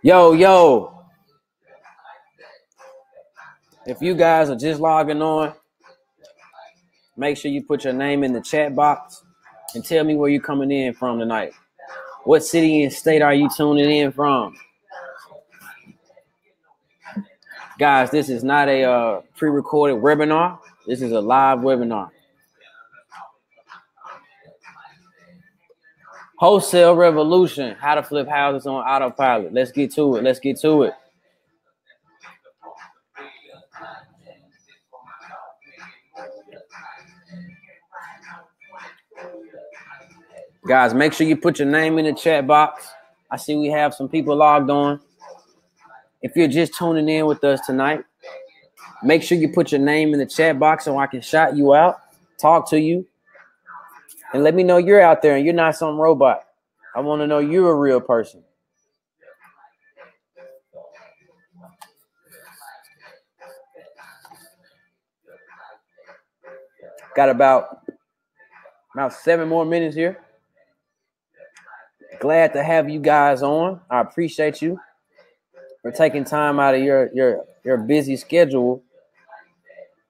Yo. If you guys are just logging on, make sure you put your name in the chat box and tell me where you're coming in from tonight. What city and state are you tuning in from? Guys, this is not a pre-recorded webinar. This is a live webinar. Wholesale revolution, how to flip houses on autopilot. Let's get to it. Guys, make sure you put your name in the chat box. I see we have some people logged on. If you're just tuning in with us tonight, make sure you put your name in the chat box so I can shout you out, talk to you, and let me know you're out there and you're not some robot. I want to know you're a real person. Got about 7 more minutes here. Glad to have you guys on. I appreciate you for taking time out of your busy schedule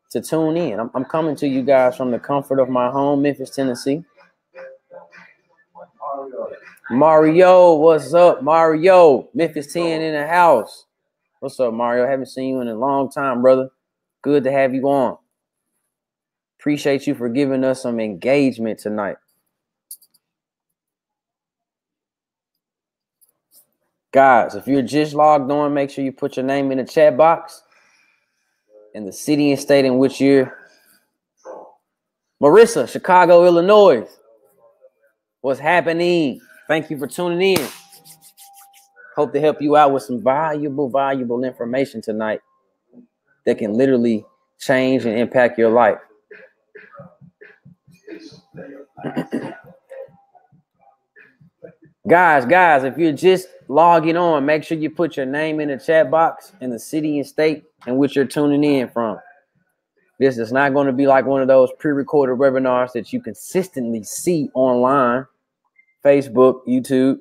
to tune in. I'm coming to you guys from the comfort of my home, Memphis, Tennessee. Mario, what's up, Mario? Memphis 10 in the house. What's up, Mario? Haven't seen you in a long time, brother. Good to have you on. Appreciate you for giving us some engagement tonight. Guys, if you're just logged on, make sure you put your name in the chat box and the city and state in which you're. Marissa, Chicago, Illinois. What's happening? Thank you for tuning in. Hope to help you out with some valuable information tonight that can literally change and impact your life. Guys, if you're just logging on, make sure you put your name in the chat box and the city and state in which you're tuning in from. This is not going to be like one of those pre-recorded webinars that you consistently see online, Facebook, YouTube.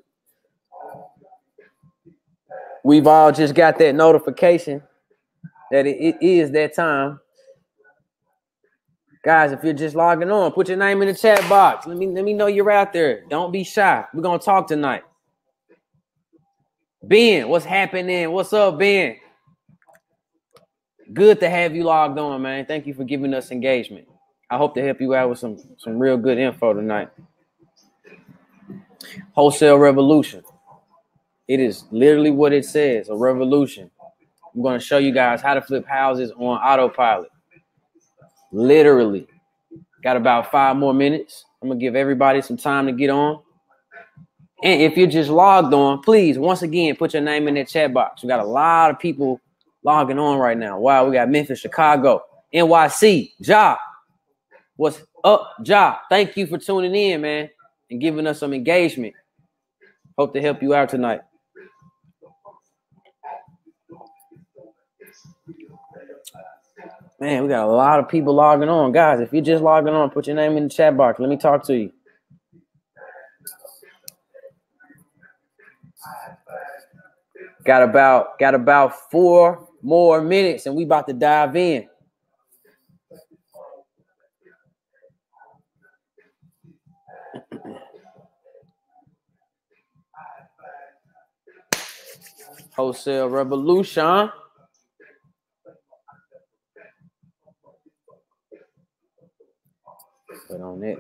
We've all just got that notification that it is that time. Guys, if you're just logging on, put your name in the chat box. Let me know you're out there. Don't be shy. We're going to talk tonight. Ben, what's happening? What's up, Ben? Good to have you logged on, man. Thank you for giving us engagement. I hope to help you out with some real good info tonight. Wholesale revolution. It is literally what it says, a revolution. I'm going to show you guys how to flip houses on autopilot. Literally. Got about 5 more minutes. I'm going to give everybody some time to get on. And if you're just logged on, please, once again, put your name in that chat box. We got a lot of people logging on right now. Wow, we got Memphis, Chicago, NYC, Ja. What's up, Ja? Thank you for tuning in, man, and giving us some engagement. Hope to help you out tonight. Man, we got a lot of people logging on. Guys, if you're just logging on, put your name in the chat box. Let me talk to you. Got about 4 more minutes, and we about to dive in. Wholesale revolution. Put on it.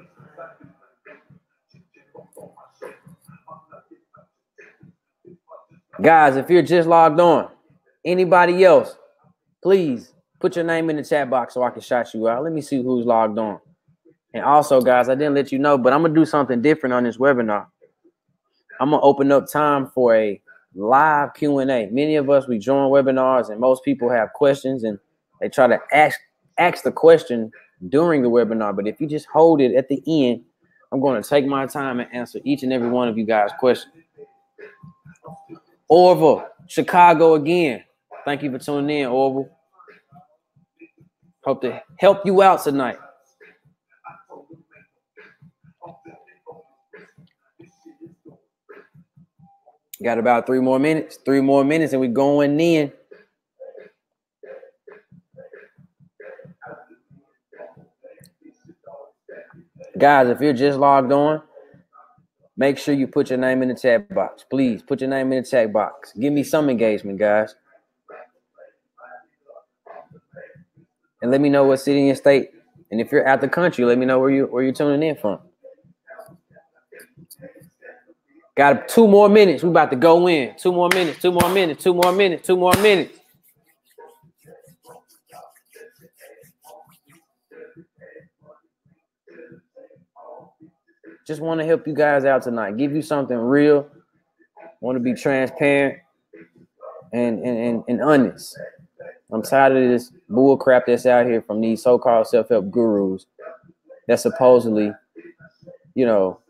Guys, if you're just logged on, anybody else, please put your name in the chat box so I can shout you out. Let me see who's logged on. And also, guys, I didn't let you know, but I'm going to do something different on this webinar. I'm going to open up time for a live Q&A. Many of us, we join webinars and most people have questions and they try to ask the question during the webinar. But if you just hold it at the end, I'm going to take my time and answer each and every one of you guys' questions. Orville, Chicago again. Thank you for tuning in, Orville. Hope to help you out tonight. Got about 3 more minutes. 3 more minutes and we're going in. Guys, if you're just logged on, make sure you put your name in the chat box. Please put your name in the chat box. Give me some engagement, guys. And let me know what city and state. And if you're out the country, let me know where you're tuning in from. Got 2 more minutes. We're about to go in. 2 more minutes. 2 more minutes. 2 more minutes. 2 more minutes. Just want to help you guys out tonight. Give you something real. Want to be transparent and honest. I'm tired of this bull crap that's out here from these so-called self-help gurus that supposedly, you know,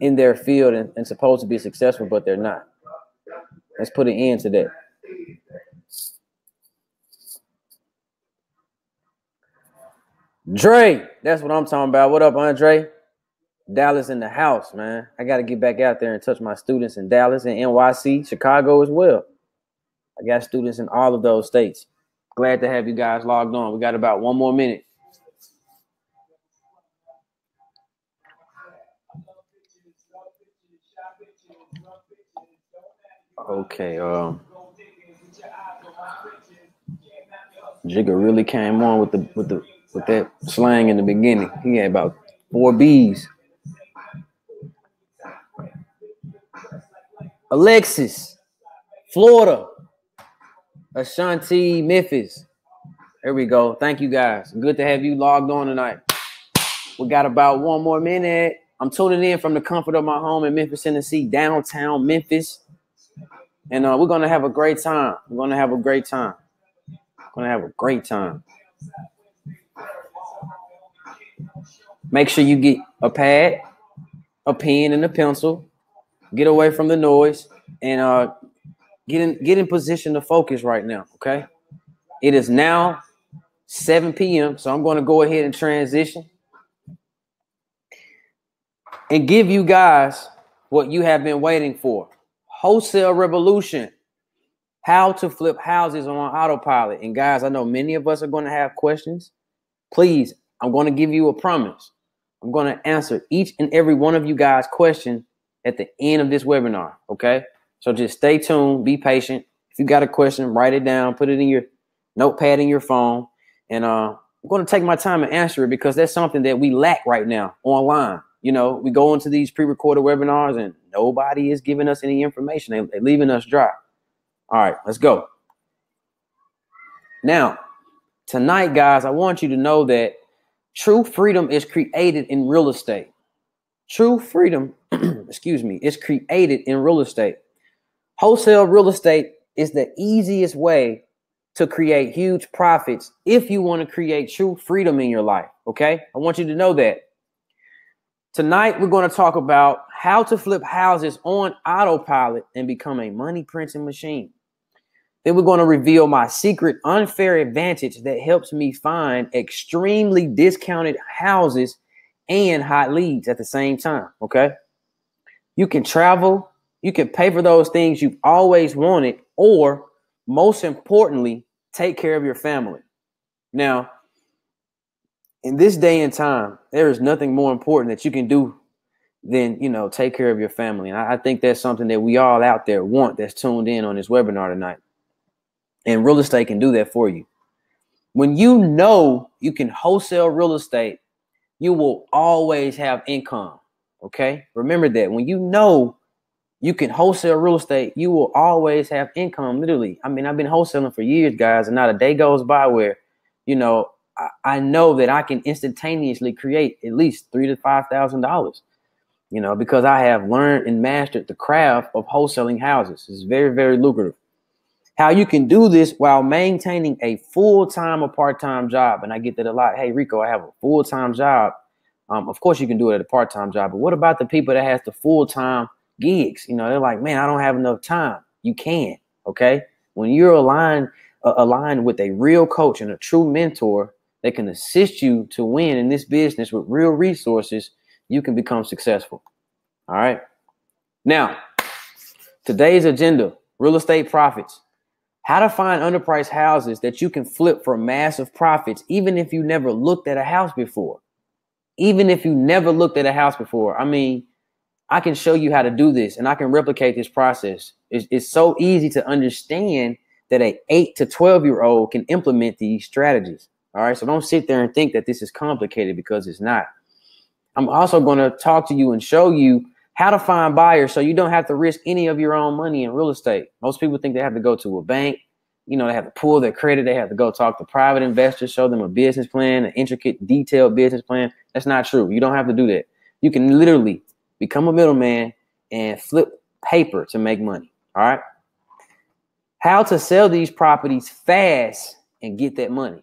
in their field and supposed to be successful, but they're not. Let's put an end to that. Dre, that's what I'm talking about. What up, Andre? Dallas in the house, man. I got to get back out there and touch my students in Dallas and NYC, Chicago as well. I got students in all of those states. Glad to have you guys logged on. We got about 1 more minute. Okay, Jigga really came on with that slang in the beginning. He had about 4 B's. Alexis, Florida. Ashanti, Memphis. There we go. Thank you guys. Good to have you logged on tonight. We got about 1 more minute. I'm tuning in from the comfort of my home in Memphis, Tennessee, downtown Memphis. And we're going to have a great time. We're going to have a great time. Going to have a great time. Make sure you get a pad, a pen, and a pencil. Get away from the noise and get in position to focus right now, okay? It is now 7 p.m., so I'm going to go ahead and transition and give you guys what you have been waiting for. Wholesale revolution. How to flip houses on autopilot. And guys, I know many of us are going to have questions. Please, I'm going to give you a promise. I'm going to answer each and every one of you guys' question at the end of this webinar, okay? So just stay tuned, be patient. If you got a question, write it down, put it in your notepad in your phone, and I'm going to take my time and answer it because that's something that we lack right now online. You know, we go into these pre-recorded webinars and nobody is giving us any information. They're leaving us dry. All right, let's go. Now, tonight, guys, I want you to know that true freedom is created in real estate. True freedom, is created in real estate. Wholesale real estate is the easiest way to create huge profits if you want to create true freedom in your life, okay? I want you to know that. Tonight, we're going to talk about how to flip houses on autopilot and become a money printing machine. Then we're going to reveal my secret unfair advantage that helps me find extremely discounted houses and hot leads at the same time, okay? You can travel, you can pay for those things you've always wanted, or most importantly, take care of your family. Now, in this day and time, there is nothing more important that you can do than, you know, take care of your family. And I think that's something that we all out there want that's tuned in on this webinar tonight. And real estate can do that for you. When you know you can wholesale real estate, you will always have income. Okay? Remember that. When you know you can wholesale real estate, you will always have income. Literally. I mean, I've been wholesaling for years, guys, and not a day goes by where, you know, I know that I can instantaneously create at least $3,000 to $5,000. you know, because I have learned and mastered the craft of wholesaling houses. It's very, very lucrative. How you can do this while maintaining a full-time or part-time job. And I get that a lot. Hey, Rico, I have a full-time job. Of course, you can do it at a part-time job. But what about the people that has the full-time gigs? You know, they're like, man, I don't have enough time. You can. Okay. When you're aligned with a real coach and a true mentor that can assist you to win in this business with real resources, you can become successful. All right. Now, today's agenda, real estate profits. How to find underpriced houses that you can flip for massive profits, even if you never looked at a house before. Even if you never looked at a house before. I mean, I can show you how to do this and I can replicate this process. It's so easy to understand that an 8 to 12-year-old can implement these strategies. All right. So don't sit there and think that this is complicated, because it's not. I'm also going to talk to you and show you how to find buyers so you don't have to risk any of your own money in real estate. Most people think they have to go to a bank. You know, they have to pull their credit. They have to go talk to private investors, show them a business plan, an intricate, detailed business plan. That's not true. You don't have to do that. You can literally become a middleman and flip paper to make money. All right. How to sell these properties fast and get that money.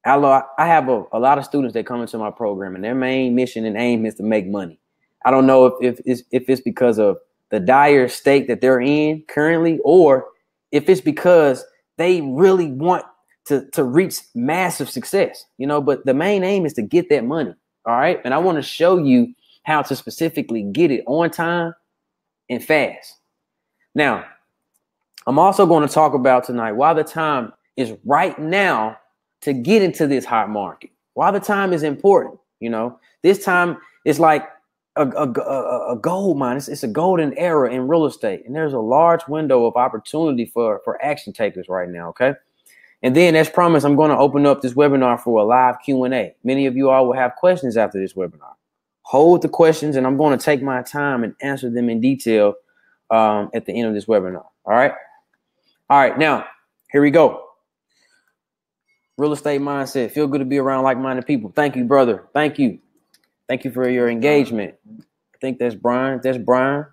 I have a lot of students that come into my program, and their main mission and aim is to make money. I don't know if it's because of the dire state that they're in currently, or if it's because they really want to reach massive success, you know, but the main aim is to get that money. All right. And I want to show you how to specifically get it on time and fast. Now, I'm also going to talk about tonight why the time is right now to get into this hot market. Why the time is important. You know, this time is like a gold mine. It's a golden era in real estate. And there's a large window of opportunity for action takers right now. Okay. And then, as promised, I'm going to open up this webinar for a live Q&A. Many of you all will have questions after this webinar. Hold the questions, and I'm going to take my time and answer them in detail at the end of this webinar. All right. All right. Now, here we go. Real estate mindset. Feel good to be around like-minded people. Thank you, brother. Thank you. Thank you for your engagement. I think that's Brian. That's Brian.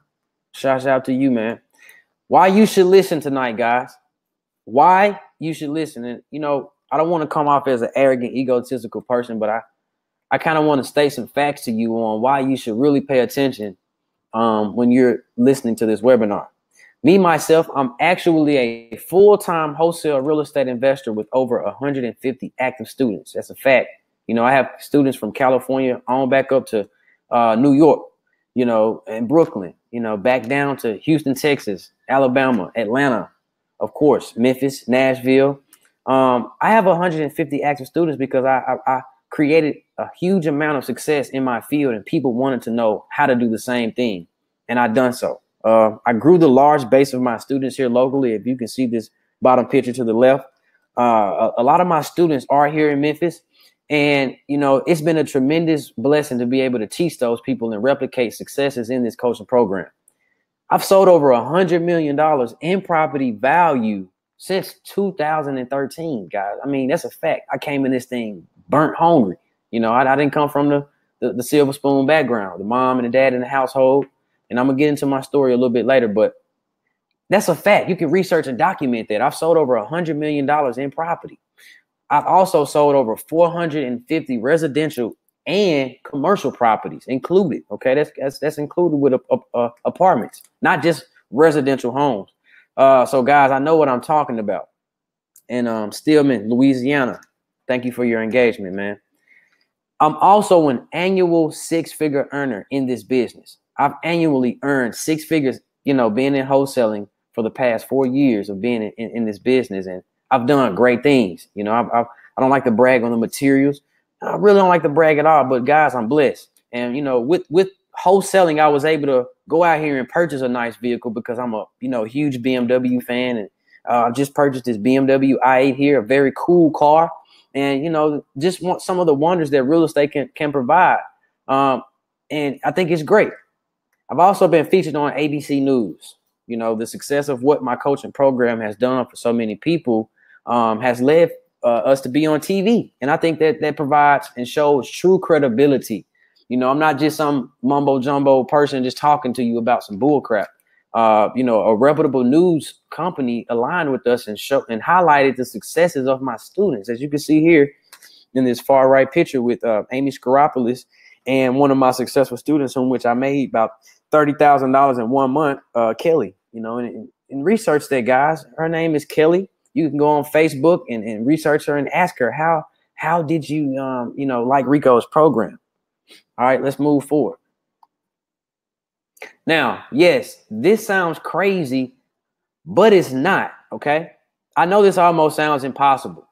Shouts out to you, man. Why you should listen tonight, guys. Why you should listen. And, you know, I don't want to come off as an arrogant, egotistical person, but I kind of want to state some facts to you on why you should really pay attention when you're listening to this webinar. Me, myself, I'm actually a full-time wholesale real estate investor with over 150 active students. That's a fact. You know, I have students from California on back up to New York, you know, and Brooklyn, you know, back down to Houston, Texas, Alabama, Atlanta, of course, Memphis, Nashville. I have 150 active students because I created a huge amount of success in my field, and people wanted to know how to do the same thing. And I've done so. I grew the large base of my students here locally. If you can see this bottom picture to the left, a lot of my students are here in Memphis. And, you know, it's been a tremendous blessing to be able to teach those people and replicate successes in this coaching program. I've sold over $100 million in property value since 2013, guys. I mean, that's a fact. I came in this thing burnt hungry. You know, I didn't come from the silver spoon background, the mom and the dad in the household. And I'm going to get into my story a little bit later, but that's a fact. You can research and document that. I've sold over $100 million in property. I've also sold over 450 residential and commercial properties included. Okay, that's included with apartments, not just residential homes. So, guys, I know what I'm talking about. And Stillman, Louisiana, thank you for your engagement, man. I'm also an annual six-figure earner in this business. I've annually earned six figures, you know, being in wholesaling for the past 4 years of being in this business. And I've done great things. You know, I don't like to brag on the materials. I really don't like to brag at all. But, guys, I'm blessed. And, you know, with wholesaling, I was able to go out here and purchase a nice vehicle because I'm a, you know, huge BMW fan. And I just purchased this BMW i8 here, a very cool car. And, you know, just want some of the wonders that real estate can provide. And I think it's great. I've also been featured on ABC News. You know, the success of what my coaching program has done for so many people has led us to be on TV. And I think that provides and shows true credibility You know, I'm not just some mumbo jumbo person just talking to you about some bull crap. You know, a reputable news company aligned with us and highlighted the successes of my students. As you can see here in this far right picture with Amy Skaropoulos and one of my successful students, from which I made about $30,000 in 1 month, Kelly. You know, and research that, guys. Her name is Kelly. You can go on Facebook and research her and ask her how did you you know, like Rico's program. All right, let's move forward. Now, yes, this sounds crazy, but it's not, okay? I know this almost sounds impossible.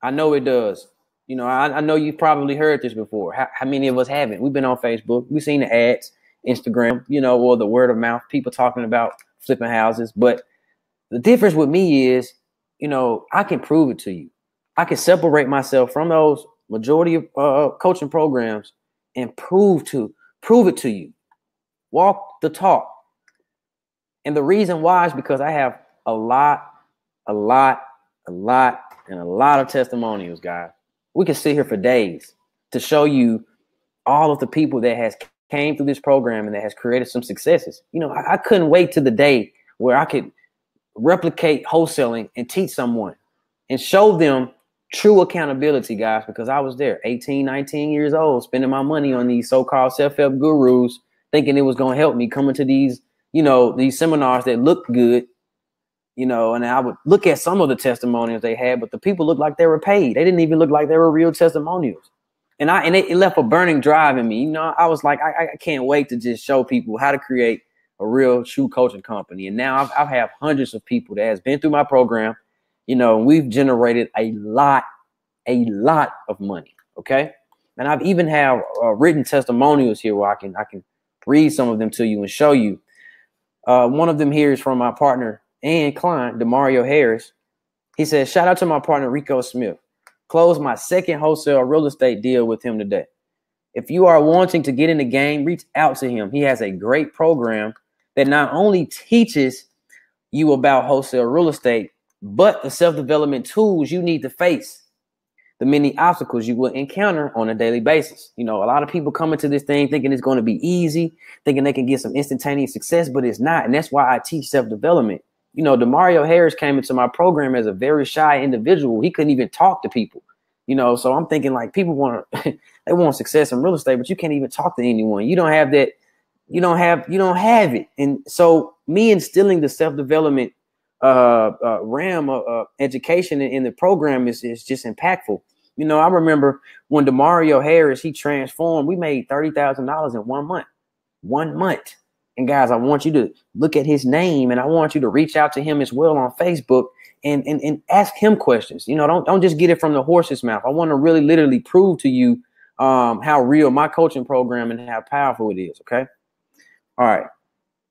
I know it does. You know, I know you've probably heard this before. How many of us haven't? We've been on Facebook. We've seen the ads, Instagram, you know, or the word of mouth, people talking about flipping houses. But the difference with me is, you know, I can prove it to you. I can separate myself from those majority of coaching programs and prove it to you. Walk the talk. And the reason why is because I have a lot of testimonials, guys. We can sit here for days to show you all of the people that has came through this program and that has created some successes. You know, I couldn't wait to the day where I could replicate wholesaling and teach someone and show them true accountability, guys, because I was there 18, 19 years old, spending my money on these so-called self-help gurus, thinking it was going to help me coming to these, you know, these seminars that looked good, you know, and I would look at some of the testimonials they had, but the people looked like they were paid. They didn't even look like they were real testimonials. And it left a burning drive in me. You know, I was like, I can't wait to just show people how to create a real true coaching company. And now I've had hundreds of people that has been through my program. You know, we've generated a lot of money. Okay. And I've even have written testimonials here where I can read some of them to you and show you. One of them here is from my partner and client, Demario Harris. He says, shout out to my partner, Rico Smith. Closed my second wholesale real estate deal with him today. If you are wanting to get in the game, reach out to him. He has a great program that not only teaches you about wholesale real estate, but the self-development tools you need to face the many obstacles you will encounter on a daily basis. You know, a lot of people come into this thing thinking it's going to be easy, thinking they can get some instantaneous success, but it's not. And that's why I teach self-development. You know, Demario Harris came into my program as a very shy individual. He couldn't even talk to people, you know, so I'm thinking like people want to, they want success in real estate, but you can't even talk to anyone. You don't have that. You don't have it. And so me instilling the self-development realm of education in the program is just impactful. You know, I remember when Demario Harris, he transformed, we made $30,000 in 1 month. 1 month. And guys, I want you to look at his name and I want you to reach out to him as well on Facebook and ask him questions. You know, don't just get it from the horse's mouth. I want to really literally prove to you how real my coaching program and how powerful it is. Okay. All right.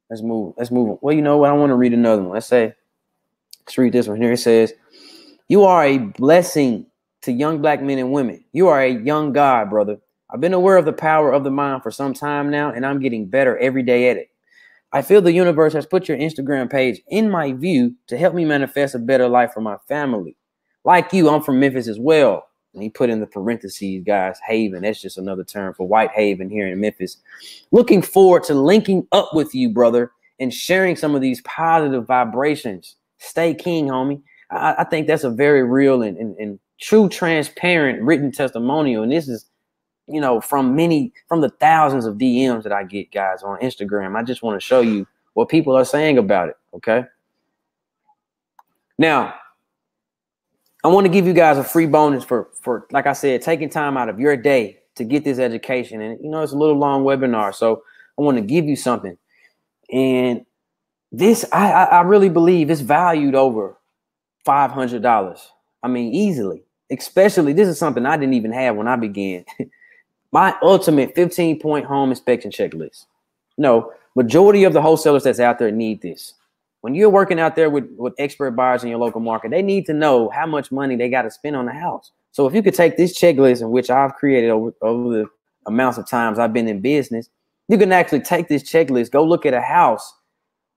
Let's move. Well, you know what? I want to read another one. Let's read this one here. It says, you are a blessing to young black men and women. You are a young God, brother. I've been aware of the power of the mind for some time now, and I'm getting better every day at it. I feel the universe has put your Instagram page in my view to help me manifest a better life for my family. Like you, I'm from Memphis as well. And he put in the parentheses, guys, Haven. That's just another term for White Haven here in Memphis. Looking forward to linking up with you, brother, and sharing some of these positive vibrations. Stay king, homie. I think that's a very real and true, transparent written testimonial. And this is, you know, from the thousands of DMs that I get, guys, on Instagram. I just want to show you what people are saying about it. Okay. Now, I want to give you guys a free bonus for, like I said, taking time out of your day to get this education. And, you know, it's a little long webinar, so I want to give you something. And this, I really believe it's valued over $500. I mean, easily, especially this is something I didn't even have when I began. My ultimate 15-point home inspection checklist. No, majority of the wholesalers that's out there need this. When you're working out there with expert buyers in your local market, they need to know how much money they got to spend on the house. So if you could take this checklist, in which I've created over the amounts of times I've been in business, you can actually take this checklist, go look at a house,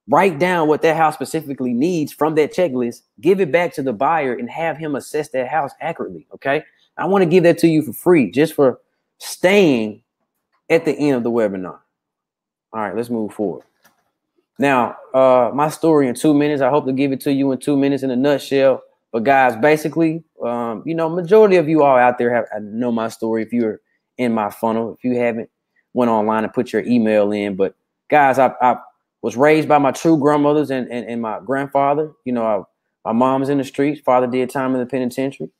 write down what that house specifically needs from that checklist, give it back to the buyer and have him assess that house accurately. Okay. I want to give that to you for free, just for staying at the end of the webinar. All right, let's move forward. Now, my story in 2 minutes. I hope to give it to you in 2 minutes in a nutshell. But guys, basically, majority of you all out there know my story. If you're in my funnel, if you haven't, went online and put your email in. But guys, I was raised by my true grandmothers and my grandfather. My mom's in the streets. Father did time in the penitentiary.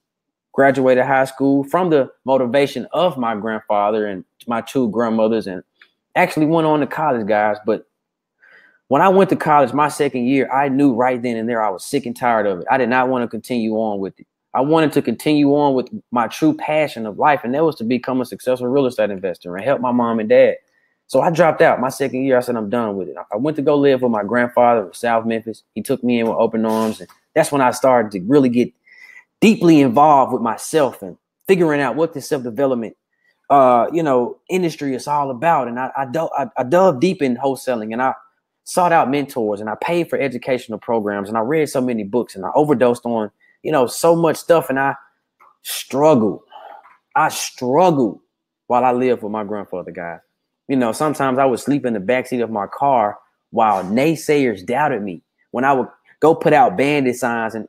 Graduated high school from the motivation of my grandfather and my two grandmothers, and actually went on to college, guys. But when I went to college, my second year, I knew right then and there I was sick and tired of it. I did not want to continue on with it. I wanted to continue on with my true passion of life, and that was to become a successful real estate investor and help my mom and dad. So I dropped out my second year. I said, I'm done with it. I went to go live with my grandfather in South Memphis. He took me in with open arms, and that's when I started to really get deeply involved with myself and figuring out what this self-development, industry is all about. And I dove deep in wholesaling, and I sought out mentors, and I paid for educational programs, and I read so many books, and I overdosed on, so much stuff. And I struggled while I lived with my grandfather, guys. Sometimes I would sleep in the backseat of my car while naysayers doubted me. When I would go put out bandit signs and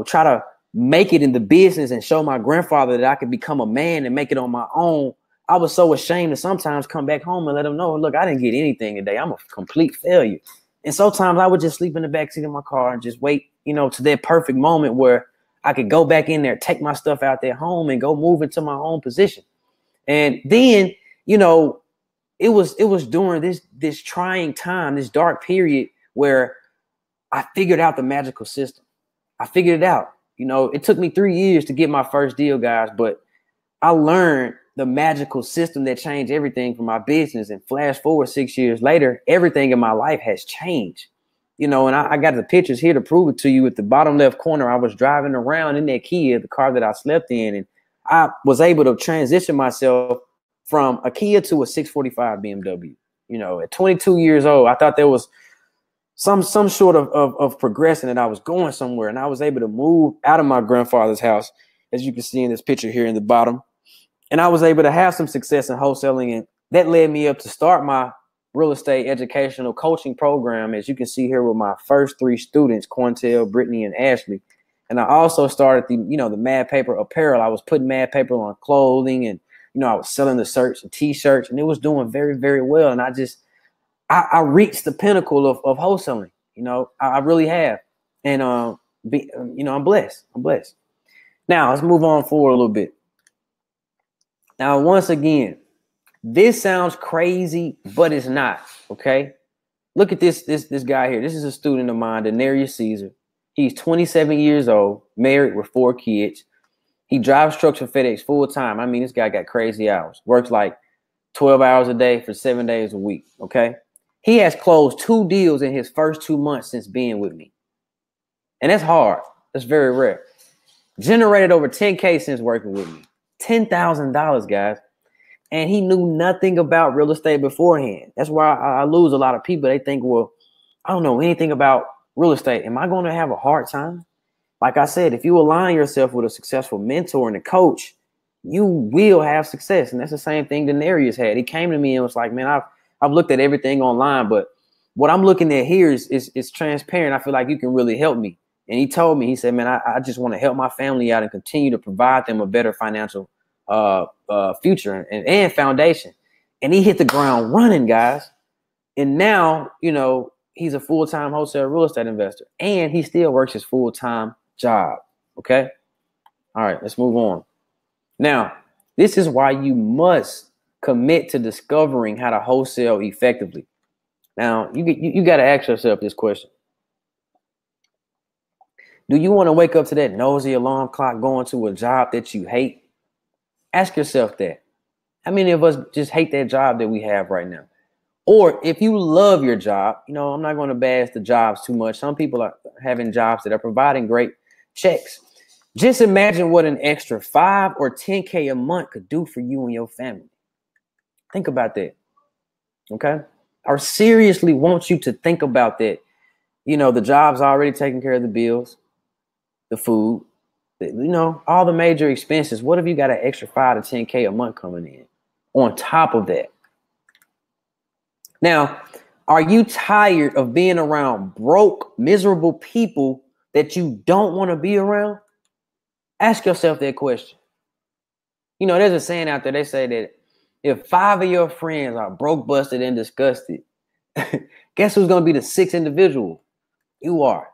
try to make it in the business and show my grandfather that I could become a man and make it on my own, I was so ashamed to sometimes come back home and let him know, look, I didn't get anything today. I'm a complete failure. And sometimes I would just sleep in the backseat of my car and just wait, to that perfect moment where I could go back in there, take my stuff out there home and go move into my own position. And then, it was during this trying time, this dark period where I figured out the magical system. I figured it out. It took me 3 years to get my first deal, guys, but I learned the magical system that changed everything for my business. And flash forward 6 years later, everything in my life has changed. And I got the pictures here to prove it to you. At the bottom left corner, I was driving around in that Kia, the car that I slept in, and I was able to transition myself from a Kia to a 645 BMW. At 22 years old, I thought there was some sort of progression, that I was going somewhere, and I was able to move out of my grandfather's house, as you can see in this picture here in the bottom. And I was able to have some success in wholesaling, and that led me up to start my real estate educational coaching program, as you can see here with my first 3 students, Quantel, Brittany, and Ashley. And I also started the MadPaper apparel. I was putting MadPaper on clothing, and I was selling the shirts and T-shirts, and it was doing very, very well. And I reached the pinnacle of wholesaling. I really have. And, I'm blessed. Now let's move on forward a little bit. Now, once again, this sounds crazy, but it's not. Okay. Look at this guy here. This is a student of mine, Denarius Caesar. He's 27 years old, married with 4 kids. He drives trucks for FedEx full time. I mean, this guy got crazy hours, works like 12 hours a day for 7 days a week. Okay. He has closed 2 deals in his first 2 months since being with me. And that's hard. That's very rare. Generated over 10K since working with me. $10,000, guys. And he knew nothing about real estate beforehand. That's why I lose a lot of people. They think, well, I don't know anything about real estate. Am I going to have a hard time? Like I said, if you align yourself with a successful mentor and a coach, you will have success. And that's the same thing Denarius had. He came to me and was like, man, I've looked at everything online, but what I'm looking at here is transparent. I feel like you can really help me. And he told me, he said, man, I just want to help my family out and continue to provide them a better financial future and foundation. And he hit the ground running, guys. And now, he's a full-time wholesale real estate investor, and he still works his full-time job. Okay. All right, let's move on. Now, this is why you must commit to discovering how to wholesale effectively. Now, you got to ask yourself this question. Do you want to wake up to that nosy alarm clock going to a job that you hate? Ask yourself that. How many of us just hate that job that we have right now? Or if you love your job, I'm not going to bash the jobs too much. Some people are having jobs that are providing great checks. Just imagine what an extra 5 or 10K a month could do for you and your family. Think about that. Okay. I seriously want you to think about that. The job's already taking care of the bills, the food, all the major expenses. What if you got an extra 5 to 10K a month coming in? on top of that. Now, are you tired of being around broke, miserable people that you don't want to be around? Ask yourself that question. You know, there's a saying out there. They say that if 5 of your friends are broke, busted, and disgusted, guess who's going to be the 6th individual? You are.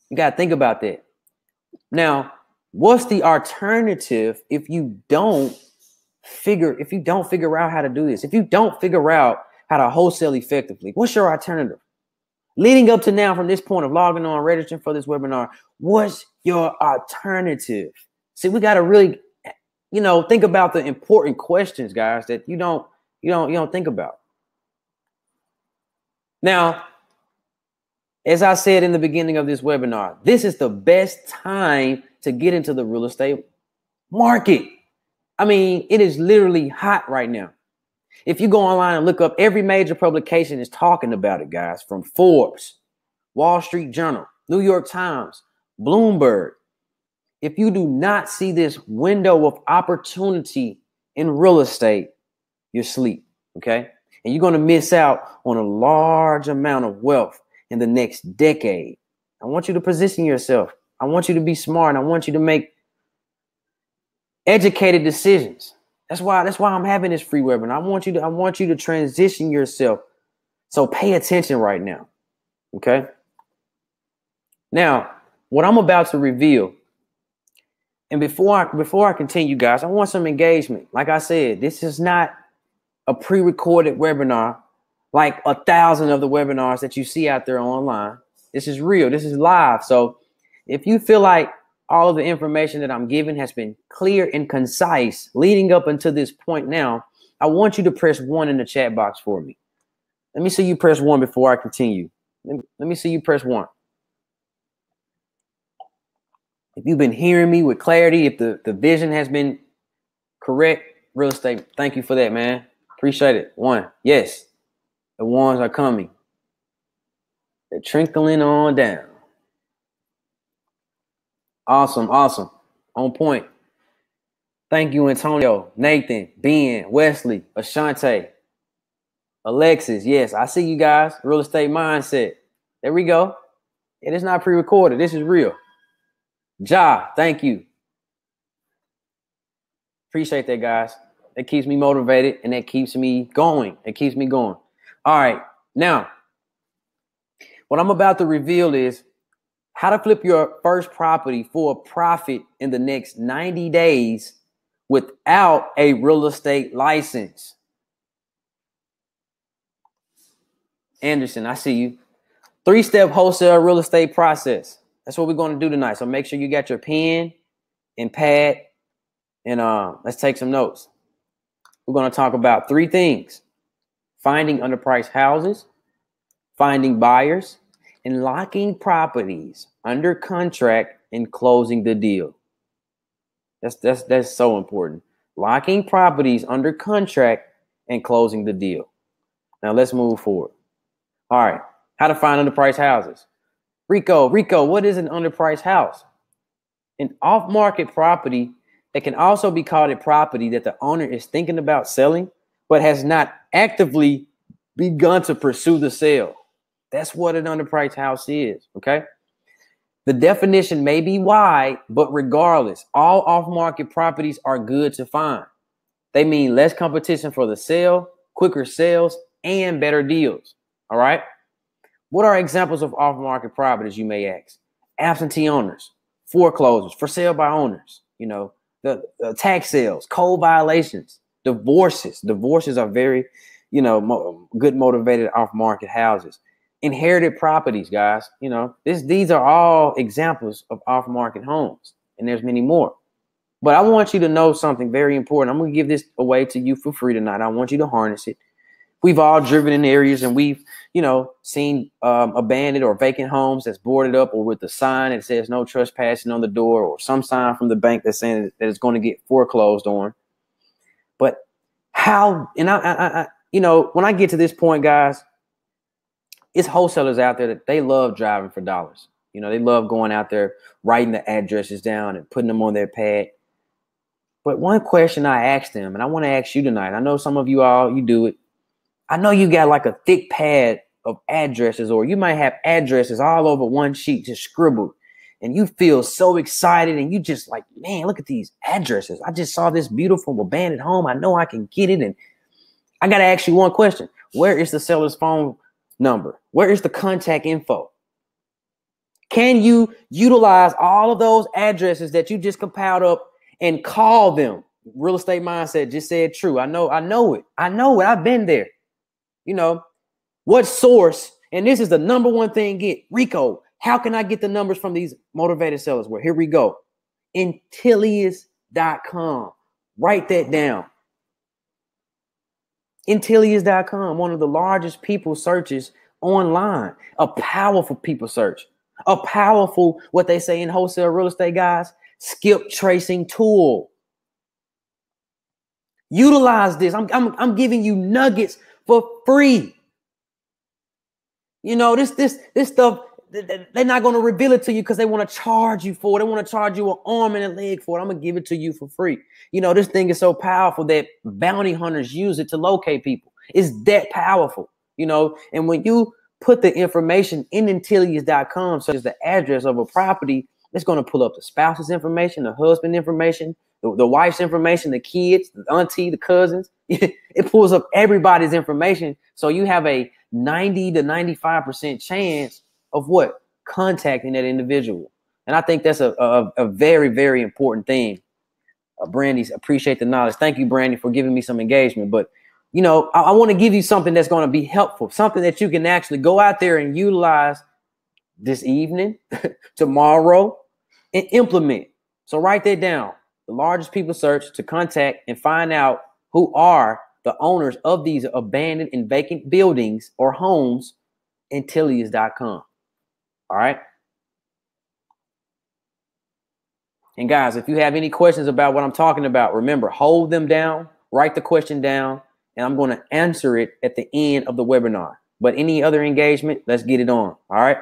You got to think about that. Now, what's the alternative if you don't figure out how to do this? If you don't figure out how to wholesale effectively, what's your alternative? Leading up to now, from this point of logging on, registering for this webinar, what's your alternative? See, we got to really, think about the important questions, guys, that you don't think about. Now, as I said in the beginning of this webinar, this is the best time to get into the real estate market. I mean, it is literally hot right now. If you go online and look up, every major publication is talking about it, guys, from Forbes, Wall Street Journal, New York Times, Bloomberg. If you do not see this window of opportunity in real estate, you're asleep, okay? And you're going to miss out on a large amount of wealth in the next decade. I want you to position yourself. I want you to be smart. I want you to make educated decisions. That's why I'm having this free webinar. I want you to transition yourself. So pay attention right now. Okay? Now, what I'm about to reveal, and before I continue, guys, I want some engagement. Like I said, this is not a pre-recorded webinar like 1,000 of the webinars that you see out there online. This is real. This is live. So if you feel like all of the information that I'm giving has been clear and concise leading up until this point now, I want you to press 1 in the chat box for me. Let me see you press 1 before I continue. Let me see you press 1. If you've been hearing me with clarity, if the vision has been correct, real estate, thank you for that, man. Appreciate it. 1. Yes, the ones are coming. They're trickling on down. Awesome. On point. Thank you, Antonio, Nathan, Ben, Wesley, Ashante, Alexis. Yes, I see you guys. Real estate mindset. There we go. It is not pre-recorded. This is real. Ja, thank you. Appreciate that, guys. That keeps me motivated and that keeps me going. All right. Now, what I'm about to reveal is how to flip your first property for a profit in the next 90 days without a real estate license. Anderson, I see you. 3-step wholesale real estate process. That's what we're going to do tonight. So make sure you got your pen and pad and let's take some notes. We're going to talk about 3 things: finding underpriced houses, finding buyers, and locking properties under contract and closing the deal. That's so important. Locking properties under contract and closing the deal. Now let's move forward. All right. How to find underpriced houses. Rico, what is an underpriced house? An off-market property that can also be called a property that the owner is thinking about selling, but has not actively begun to pursue the sale. That's what an underpriced house is, okay? The definition may be wide, but regardless, all off-market properties are good to find. They mean less competition for the sale, quicker sales, and better deals, all right? What are examples of off-market properties, you may ask? Absentee owners, foreclosures, for sale by owners, the tax sales, code violations, divorces. Divorces are very, good motivated off-market houses. Inherited properties, guys. These are all examples of off-market homes, and there's many more. But I want you to know something very important. I'm going to give this away to you for free tonight. I want you to harness it. We've all driven in areas and we've, seen abandoned or vacant homes that's boarded up or with a sign that says no trespassing on the door, or some sign from the bank that's saying that it's going to get foreclosed on. But how, and I when I get to this point, guys, it's wholesalers out there that they love driving for dollars. They love going out there, writing the addresses down and putting them on their pad. But one question I asked them, and I want to ask you tonight, I know some of you all, you do it. I know you got like a thick pad of addresses, or you might have addresses all over one sheet just scribbled, and you feel so excited and you just like, man, look at these addresses. I just saw this beautiful abandoned home. I know I can get it. And I got to ask you one question. Where is the seller's phone number? Where is the contact info? Can you utilize all of those addresses that you just compiled up and call them? Real estate mindset just said true. I know it. I've been there. You know, what source? And this is the number one thing. Get Rico. How can I get the numbers from these motivated sellers? Well, here we go. Intellius.com. Write that down. Intellius.com, one of the largest people searches online. A powerful people search. A powerful, what they say in wholesale real estate, guys, skip tracing tool. Utilize this. I'm giving you nuggets for free. You know, this stuff, they're not going to reveal it to you because they want to charge you for it. They want to charge you an arm and a leg for it. I'm going to give it to you for free. You know, this thing is so powerful that bounty hunters use it to locate people. It's that powerful, you know, and when you put the information in Intellius.com, such as the address of a property, it's going to pull up the spouse's information, the husband information, the wife's information, the kids, the auntie, the cousins. It pulls up everybody's information. So you have a 90 to 95% chance of what? Contacting that individual. And I think that's a very, very important thing. Brandy, appreciate the knowledge. Thank you, Brandy, for giving me some engagement. But, you know, I want to give you something that's going to be helpful, something that you can actually go out there and utilize this evening, tomorrow, and implement. So write that down. The largest people search to contact and find out who are the owners of these abandoned and vacant buildings or homes, Intellius.com. All right. And guys, if you have any questions about what I'm talking about, remember, hold them down, write the question down, and I'm going to answer it at the end of the webinar. But any other engagement, let's get it on. All right.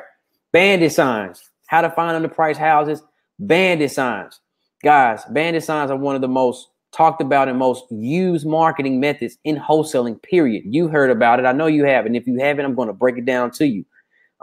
Bandit signs, how to find underpriced houses, bandit signs. Guys, bandit signs are one of the most talked about and most used marketing methods in wholesaling, period. You heard about it. I know you have. And if you haven't, I'm going to break it down to you.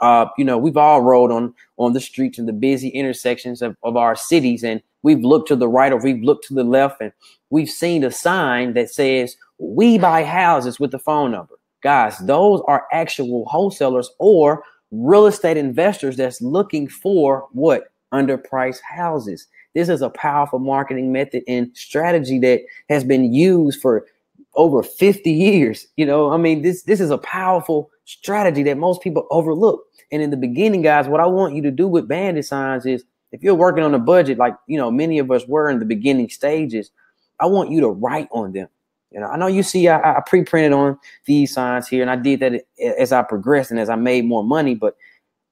You know, we've all rode on the streets and the busy intersections of our cities, and we've looked to the right or we've looked to the left, and we've seen a sign that says, "We buy houses," with the phone number. Guys, those are actual wholesalers or real estate investors that's looking for what? Underpriced houses. This is a powerful marketing method and strategy that has been used for over 50 years. You know, I mean, this is a powerful strategy that most people overlook. And in the beginning, guys, what I want you to do with bandit signs is, if you're working on a budget, like, you know, many of us were in the beginning stages, I want you to write on them. You know, I know you see I pre-printed on these signs here, and I did that as I progressed and as I made more money, but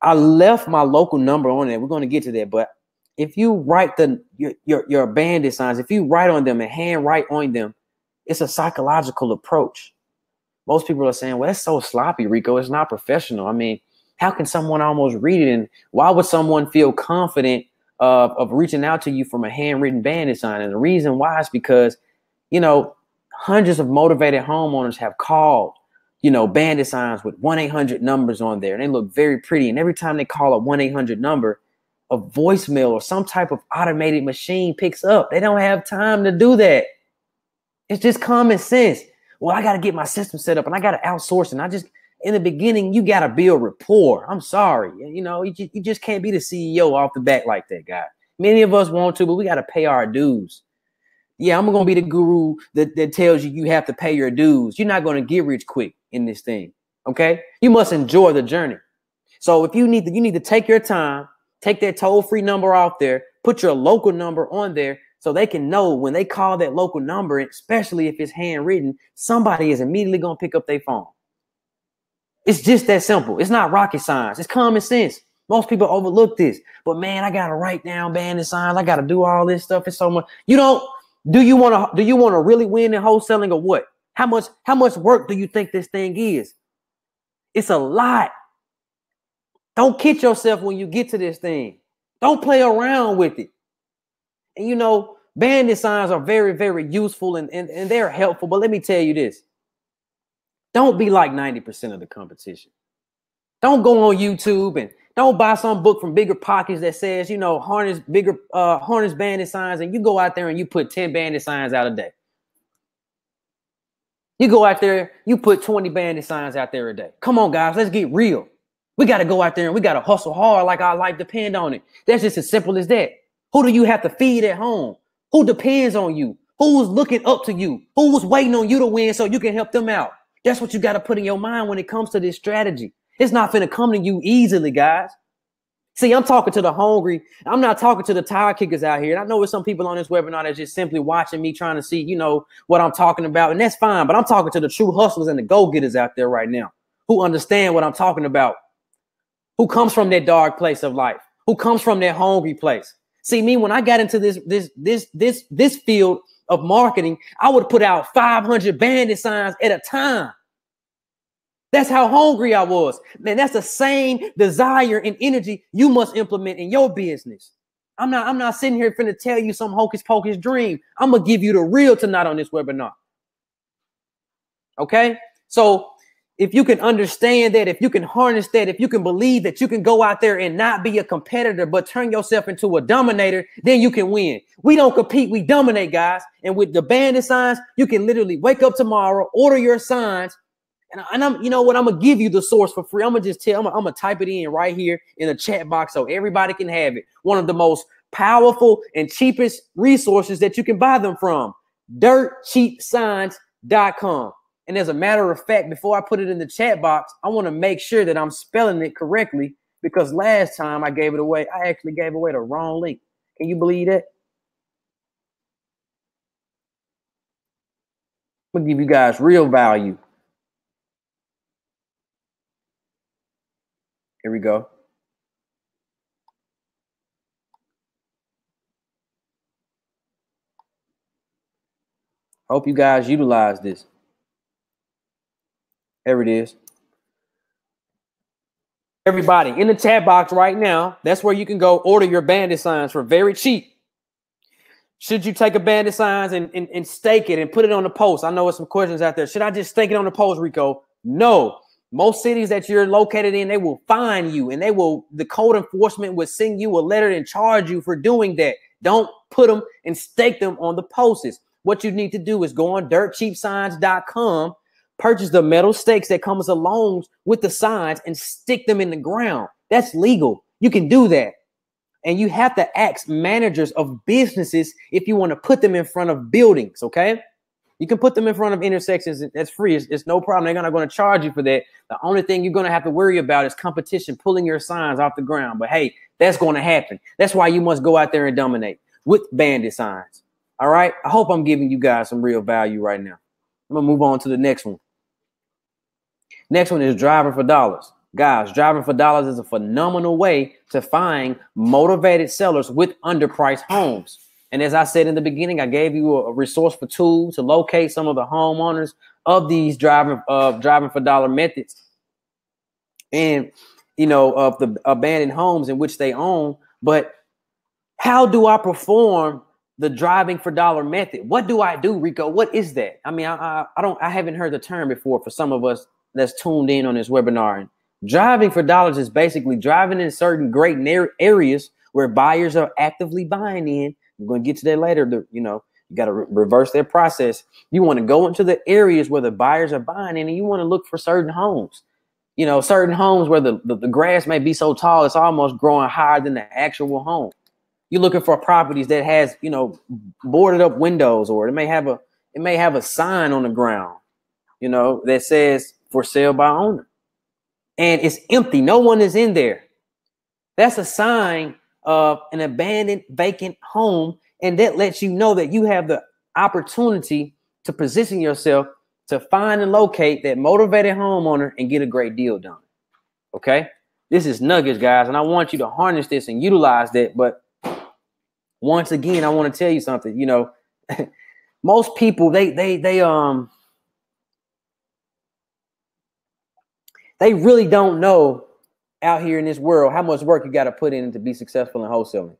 I left my local number on there. We're going to get to that. But if you write your bandit signs, if you write on them and hand write on them, it's a psychological approach. Most people are saying, well, that's so sloppy, Rico. It's not professional. I mean, how can someone almost read it? And why would someone feel confident of reaching out to you from a handwritten bandit sign? And the reason why is because, you know, hundreds of motivated homeowners have called, you know, bandit signs with 1-800 numbers on there, and they look very pretty. And every time they call a 1-800 number, a voicemail or some type of automated machine picks up. They don't have time to do that. It's just common sense. Well, I got to get my system set up and I got to outsource. And I just, in the beginning, you got to build rapport. I'm sorry. You know, you just can't be the CEO off the bat like that, guy. Many of us want to, but we got to pay our dues. Yeah, I'm going to be the guru that tells you have to pay your dues. You're not going to get rich quick in this thing. Okay. You must enjoy the journey. So if you need to take your time, take that toll-free number off there, put your local number on there, so they can know when they call that local number, especially if it's handwritten, somebody is immediately going to pick up their phone. It's just that simple. It's not rocket science. It's common sense. Most people overlook this. But man, I got to write down bandit signs. I got to do all this stuff. It's so much. Do you want to really win in wholesaling or what? How much work do you think this thing is? It's a lot. Don't kid yourself when you get to this thing. Don't play around with it. And you know, bandit signs are very, very useful and they're helpful. But let me tell you this. Don't be like 90% of the competition. Don't go on YouTube and don't buy some book from Bigger Pockets that says, you know, harness bandit signs, and you go out there and you put 10 bandit signs out a day. You go out there, you put 20 bandit signs out there a day. Come on, guys, let's get real. We got to go out there and we got to hustle hard like our life depend on it. That's just as simple as that. Who do you have to feed at home? Who depends on you? Who's looking up to you? Who's waiting on you to win so you can help them out? That's what you got to put in your mind when it comes to this strategy. It's not going to come to you easily, guys. See, I'm talking to the hungry. I'm not talking to the tire kickers out here. And I know there's some people on this webinar that's just simply watching me trying to see, you know, what I'm talking about. And that's fine. But I'm talking to the true hustlers and the go-getters out there right now who understand what I'm talking about, who comes from that dark place of life, who comes from that hungry place. See, me, when I got into this field of marketing, I would put out 500 bandit signs at a time. That's how hungry I was. Man, that's the same desire and energy you must implement in your business. I'm not sitting here finna tell you some hocus pocus dream. I'm gonna give you the real tonight on this webinar. Okay? So if you can understand that, if you can harness that, if you can believe that you can go out there and not be a competitor, but turn yourself into a dominator, then you can win. We don't compete, we dominate, guys. And with the bandit signs, you can literally wake up tomorrow, order your signs, and I'm, you know what, I'm gonna give you the source for free. I'm gonna just tell, I'm gonna type it in right here in the chat box so everybody can have it. One of the most powerful and cheapest resources that you can buy them from, dirtcheapsigns.com. And as a matter of fact, before I put it in the chat box, I want to make sure that I'm spelling it correctly, because last time I gave it away, I actually gave away the wrong link. Can you believe that? I'm gonna give you guys real value. Here we go. Hope you guys utilize this. There it is. Everybody in the chat box right now, that's where you can go order your bandit signs for very cheap. Should you take a bandit signs and stake it and put it on the post? I know there's some questions out there. Should I just stake it on the post, Rico? No. Most cities that you're located in, they will fine you, and the code enforcement will send you a letter and charge you for doing that. Don't put them and stake them on the posts. What you need to do is go on dirtcheapsigns.com, purchase the metal stakes that comes along with the signs, and stick them in the ground. That's legal. You can do that. And you have to ask managers of businesses if you want to put them in front of buildings, okay? You can put them in front of intersections. That's free. It's no problem. They're not going to charge you for that. The only thing you're going to have to worry about is competition pulling your signs off the ground. But hey, that's going to happen. That's why you must go out there and dominate with bandit signs. All right. I hope I'm giving you guys some real value right now. I'm going to move on to the next one. Next one is driving for dollars. Guys, driving for dollars is a phenomenal way to find motivated sellers with underpriced homes. And as I said in the beginning, I gave you a resource for tools to locate some of the homeowners of these driving for dollar methods, and you know, of the abandoned homes in which they own. But how do I perform the driving for dollar method? What do I do, Rico? What is that? I mean, I haven't heard the term before for some of us that's tuned in on this webinar. And driving for dollars is basically driving in certain great areas where buyers are actively buying in. I'm going to get to that later. You got to reverse that process. You want to go into the areas where the buyers are buying in, and you want to look for certain homes. You know, certain homes where the grass may be so tall it's almost growing higher than the actual home. You're looking for properties that has, you know, boarded up windows, or it may have a sign on the ground, you know, that says for sale by owner, and it's empty. No one is in there. That's a sign of an abandoned vacant home, and that lets you know that you have the opportunity to position yourself to find and locate that motivated homeowner and get a great deal done. Okay, this is nuggets, guys, and I want you to harness this and utilize that. But once again, I want to tell you something. You know, most people they really don't know out here in this world how much work you got to put in to be successful in wholesaling.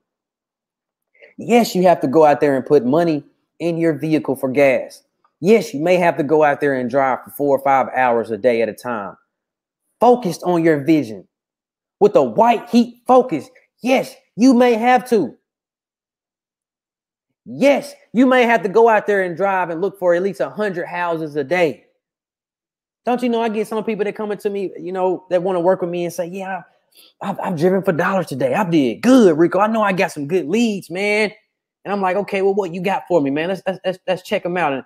Yes, you have to go out there and put money in your vehicle for gas. Yes, you may have to go out there and drive for 4 or 5 hours a day at a time. Focused on your vision with a white heat focus. Yes, you may have to. Yes, you may have to go out there and drive and look for at least 100 houses a day. Don't you know, I get some people that come to me, you know, that want to work with me and say, yeah, I've driven for dollars today. I did good, Rico. I know I got some good leads, man. And I'm like, okay, well, what you got for me, man? Let's check them out. And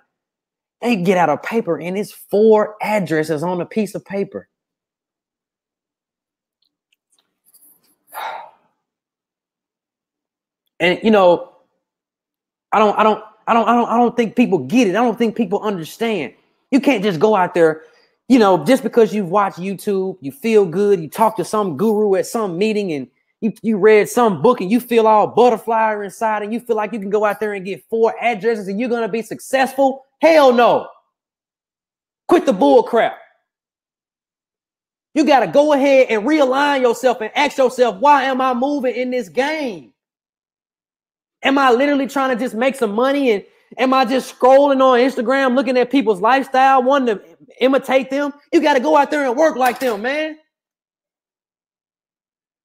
they get out a paper and it's 4 addresses on a piece of paper. And you know, I don't think people get it. I don't think people understand. You can't just go out there, you know, just because you've watched YouTube, you feel good, you talk to some guru at some meeting and you read some book and you feel all butterfly inside and you feel like you can go out there and get 4 addresses and you're going to be successful. Hell no. Quit the bull crap. You got to go ahead and realign yourself and ask yourself, why am I moving in this game? Am I literally trying to just make some money? And am I just scrolling on Instagram, looking at people's lifestyle, wanting to imitate them? You got to go out there and work like them, man.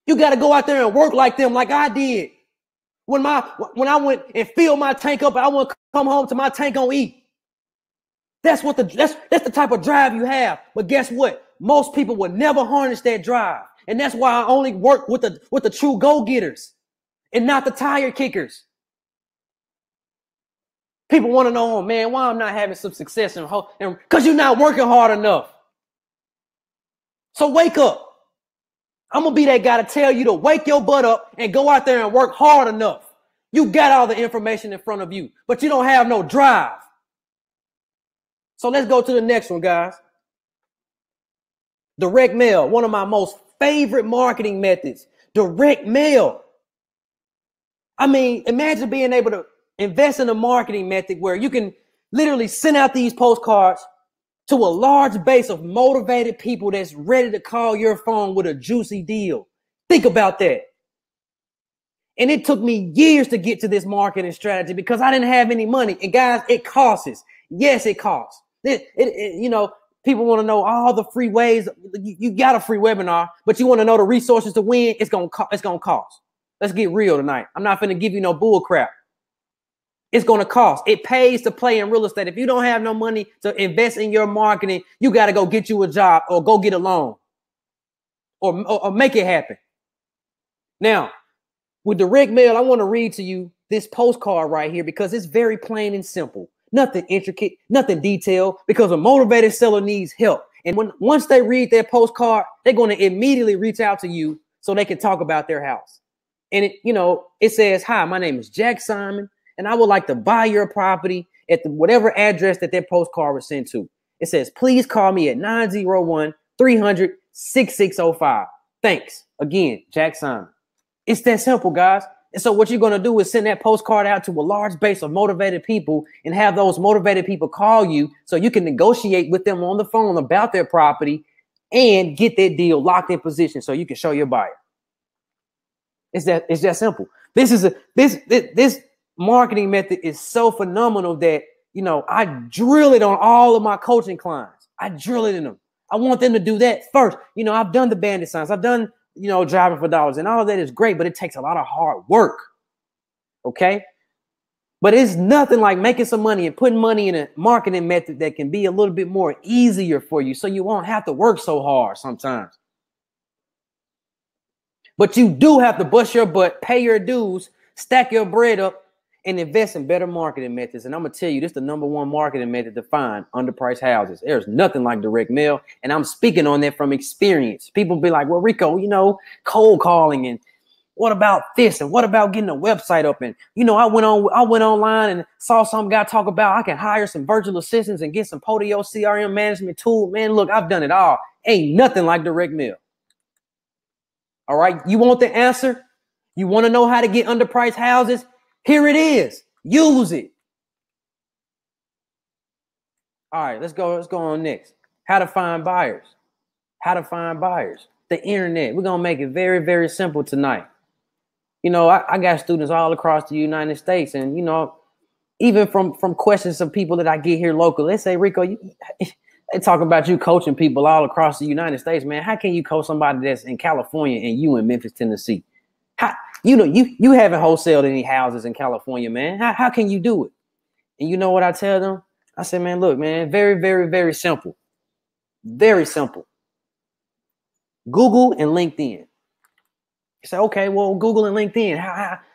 You got to go out there and work like them, like I did. When I went and filled my tank up, I want to come home to my tank on E. That's the type of drive you have. But guess what? Most people would never harness that drive. And that's why I only work with the true go-getters and not the tire kickers. People want to know, oh, man, why I'm not having some success and because you're not working hard enough. So wake up. I'm going to be that guy to tell you to wake your butt up and go out there and work hard enough. You got all the information in front of you, but you don't have no drive. So let's go to the next one, guys. Direct mail, one of my most favorite marketing methods. Direct mail. I mean, imagine being able to invest in a marketing method where you can literally send out these postcards to a large base of motivated people that's ready to call your phone with a juicy deal. Think about that. And it took me years to get to this marketing strategy because I didn't have any money. And guys, it costs. Yes, it costs. You know, people want to know all the free ways. You got a free webinar, but you want to know the resources to win. It's gonna cost. Let's get real tonight. I'm not finna give you no bull crap. It's gonna cost. It pays to play in real estate. If you don't have no money to invest in your marketing, you got to go get you a job or go get a loan or make it happen. Now, with direct mail, I want to read to you this postcard right here because it's very plain and simple. Nothing intricate, nothing detailed, because a motivated seller needs help. And once they read their postcard, they're going to immediately reach out to you so they can talk about their house. And it says, "Hi, my name is Jack Simon, and I would like to buy your property at whatever address that their postcard was sent to." It says, "Please call me at 901-300-6605. Thanks. Again, Jack Simon." It's that simple, guys. And so what you're going to do is send that postcard out to a large base of motivated people and have those motivated people call you so you can negotiate with them on the phone about their property and get that deal locked in position so you can show your buyer. It's that simple. This marketing method is so phenomenal that, I drill it on all of my coaching clients. I drill it in them. I want them to do that first. I've done the bandit signs. I've done driving for dollars, and all of that is great, but it takes a lot of hard work. Okay. But it's nothing like making some money and putting money in a marketing method that can be a little bit more easier for you so you won't have to work so hard sometimes. But you do have to bust your butt, pay your dues, stack your bread up, and invest in better marketing methods. And I'm going to tell you, this is the number one marketing method to find underpriced houses. There's nothing like direct mail. And I'm speaking on that from experience. People be like, well, Rico, cold calling, and what about this? And what about getting a website up? And, I went online and saw some guy talk about I can hire some virtual assistants and get some Podio CRM management tool. Man, look, I've done it all. Ain't nothing like direct mail. All right. You want the answer? You want to know how to get underpriced houses? Here it is. Use it. All right, let's go on next. How to find buyers. How to find buyers. The internet. We're going to make it very, very simple tonight. You know, I got students all across the United States, and you know, even from questions of people that I get here local, they say, Rico, they talk about you coaching people all across the United States, man. How can you coach somebody that's in California and you in Memphis, Tennessee? How, you know, you haven't wholesaled any houses in California, man. How can you do it? And you know what I tell them? I say, man, look, man, very, very, very simple. Very simple. Google and LinkedIn. You say, okay, well, Google and LinkedIn.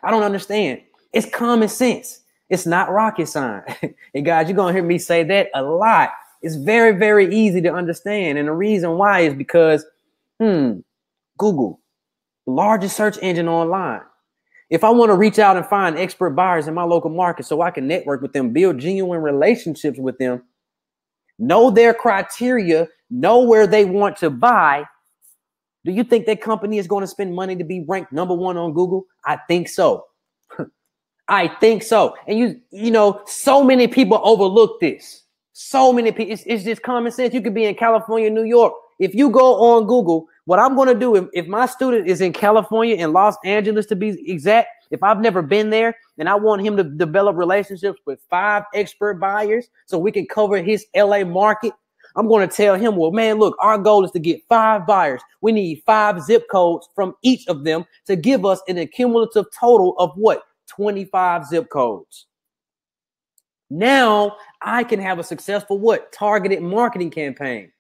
I don't understand. It's common sense. It's not rocket science. And guys, you're going to hear me say that a lot. It's very, very easy to understand. And the reason why is because, Google, the largest search engine online. If I want to reach out and find expert buyers in my local market so I can network with them, build genuine relationships with them, know their criteria, know where they want to buy, do you think that company is going to spend money to be ranked #1 on Google? I think so. I think so. And you know, so many people overlook this. So many people, it's just common sense. You could be in California, New York. If you go on Google, what I'm going to do, if my student is in California, in Los Angeles to be exact, if I've never been there and I want him to develop relationships with 5 expert buyers so we can cover his LA market, I'm going to tell him, well, man, look, our goal is to get 5 buyers. We need 5 zip codes from each of them to give us an accumulative total of what? 25 zip codes. Now I can have a successful what? Targeted marketing campaign.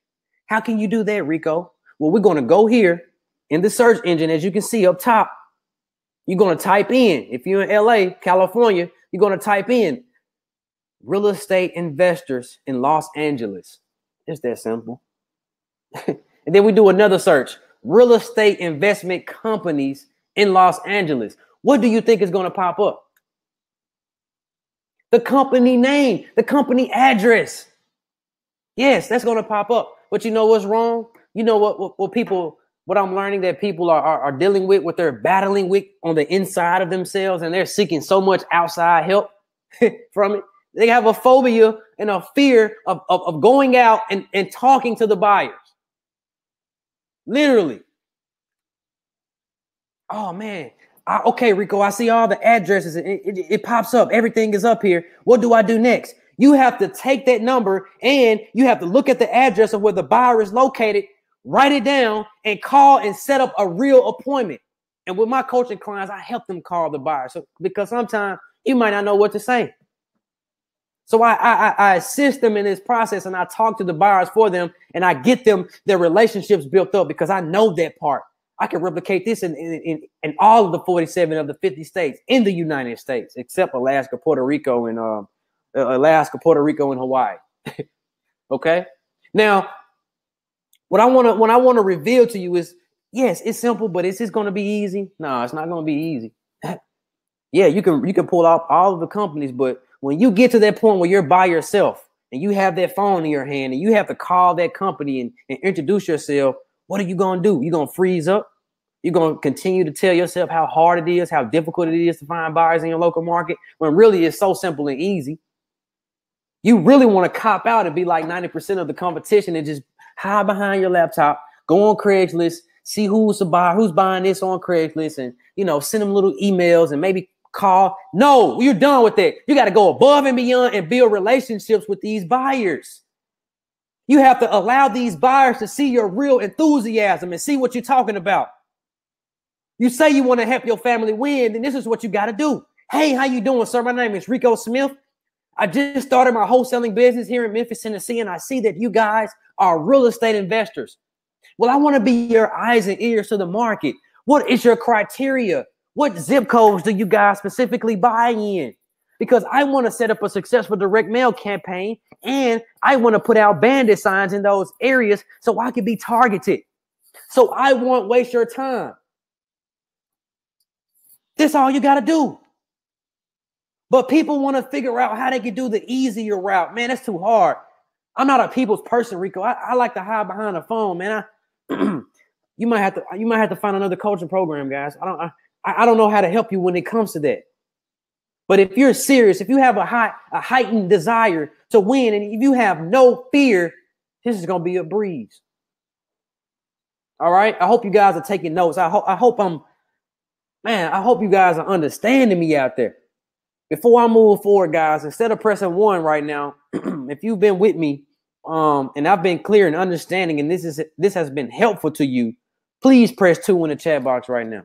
How can you do that, Rico? Well, we're going to go here in the search engine, as you can see up top. You're going to type in, if you're in LA, California, you're going to type in real estate investors in Los Angeles. It's that simple. And then we do another search, real estate investment companies in Los Angeles. What do you think is going to pop up? The company name, the company address. Yes, that's going to pop up. But you know what's wrong? You know what I'm learning that people are dealing with, what they're battling with on the inside of themselves, and they're seeking so much outside help from it. They have a phobia and a fear of going out and talking to the buyers. Literally. Oh, man. Okay, Rico, I see all the addresses. It pops up. Everything is up here. What do I do next? You have to take that number and you have to look at the address of where the buyer is located, write it down, and call and set up a real appointment. And with my coaching clients, I help them call the buyer. So because sometimes you might not know what to say. So I assist them in this process, and I talk to the buyers for them, and I get them their relationships built up because I know that part. I can replicate this in all of the 47 of the 50 states in the United States, except Alaska, Puerto Rico, and Hawaii. Okay. Now, what I want to reveal to you is, yes, it's simple, but is this going to be easy? No, it's not going to be easy. Yeah, you can pull off all of the companies, but when you get to that point where you're by yourself and you have that phone in your hand and you have to call that company and introduce yourself, what are you going to do? You're going to freeze up. You're going to continue to tell yourself how hard it is, how difficult it is to find buyers in your local market, when really it's so simple and easy. You really want to cop out and be like 90% of the competition and just hide behind your laptop, go on Craigslist, see who's buying this on Craigslist, and, you know, send them little emails and maybe call. No, you're done with that. You got to go above and beyond and build relationships with these buyers. You have to allow these buyers to see your real enthusiasm and see what you're talking about. You say you want to help your family win, then this is what you got to do. Hey, how you doing, sir? My name is Rico Smith. I just started my wholesaling business here in Memphis, Tennessee, and I see that you guys are real estate investors. Well, I want to be your eyes and ears to the market. What is your criteria? What zip codes do you guys specifically buy in? Because I want to set up a successful direct mail campaign, and I want to put out bandit signs in those areas so I can be targeted. So I won't waste your time. That's all you got to do. But people want to figure out how they can do the easier route. Man, that's too hard. I'm not a people's person, Rico. I like to hide behind the phone, man. You might have to find another coaching program, guys. I don't know how to help you when it comes to that. But if you're serious, if you have a heightened desire to win, and if you have no fear, this is gonna be a breeze. All right. I hope you guys are taking notes. I hope I'm Man, I hope you guys are understanding me out there. Before I move forward, guys, instead of pressing 1 right now, if you've been with me, and I've been clear and understanding, and this has been helpful to you, please press 2 in the chat box right now.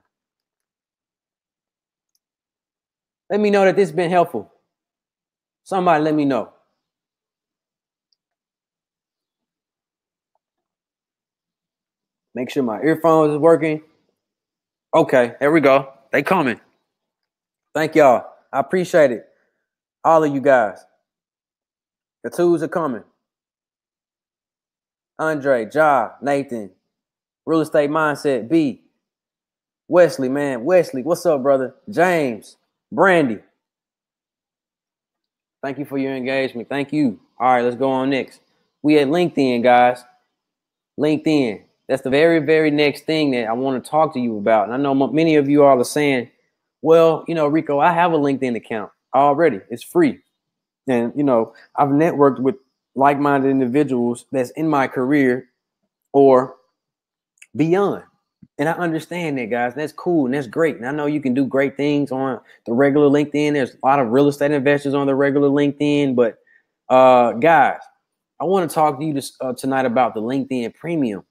Let me know that this has been helpful. Somebody let me know. Make sure my earphones is working. Okay, there we go. They coming. Thank y'all. I appreciate it. All of you guys. The 2s are coming. Andre, Ja, Nathan, Real Estate Mindset, B, Wesley, man. Wesley, what's up, brother? James, Brandy. Thank you for your engagement. Thank you. All right, let's go on next. We at LinkedIn, guys. LinkedIn. That's the very, very next thing that I want to talk to you about. And I know many of you all are saying, well, you know, Rico, I have a LinkedIn account already. It's free. And, you know, I've networked with like-minded individuals that's in my career or beyond. And I understand that, guys. That's cool and that's great. And I know you can do great things on the regular LinkedIn. There's a lot of real estate investors on the regular LinkedIn. But, guys, I want to talk to you tonight about the LinkedIn Premium.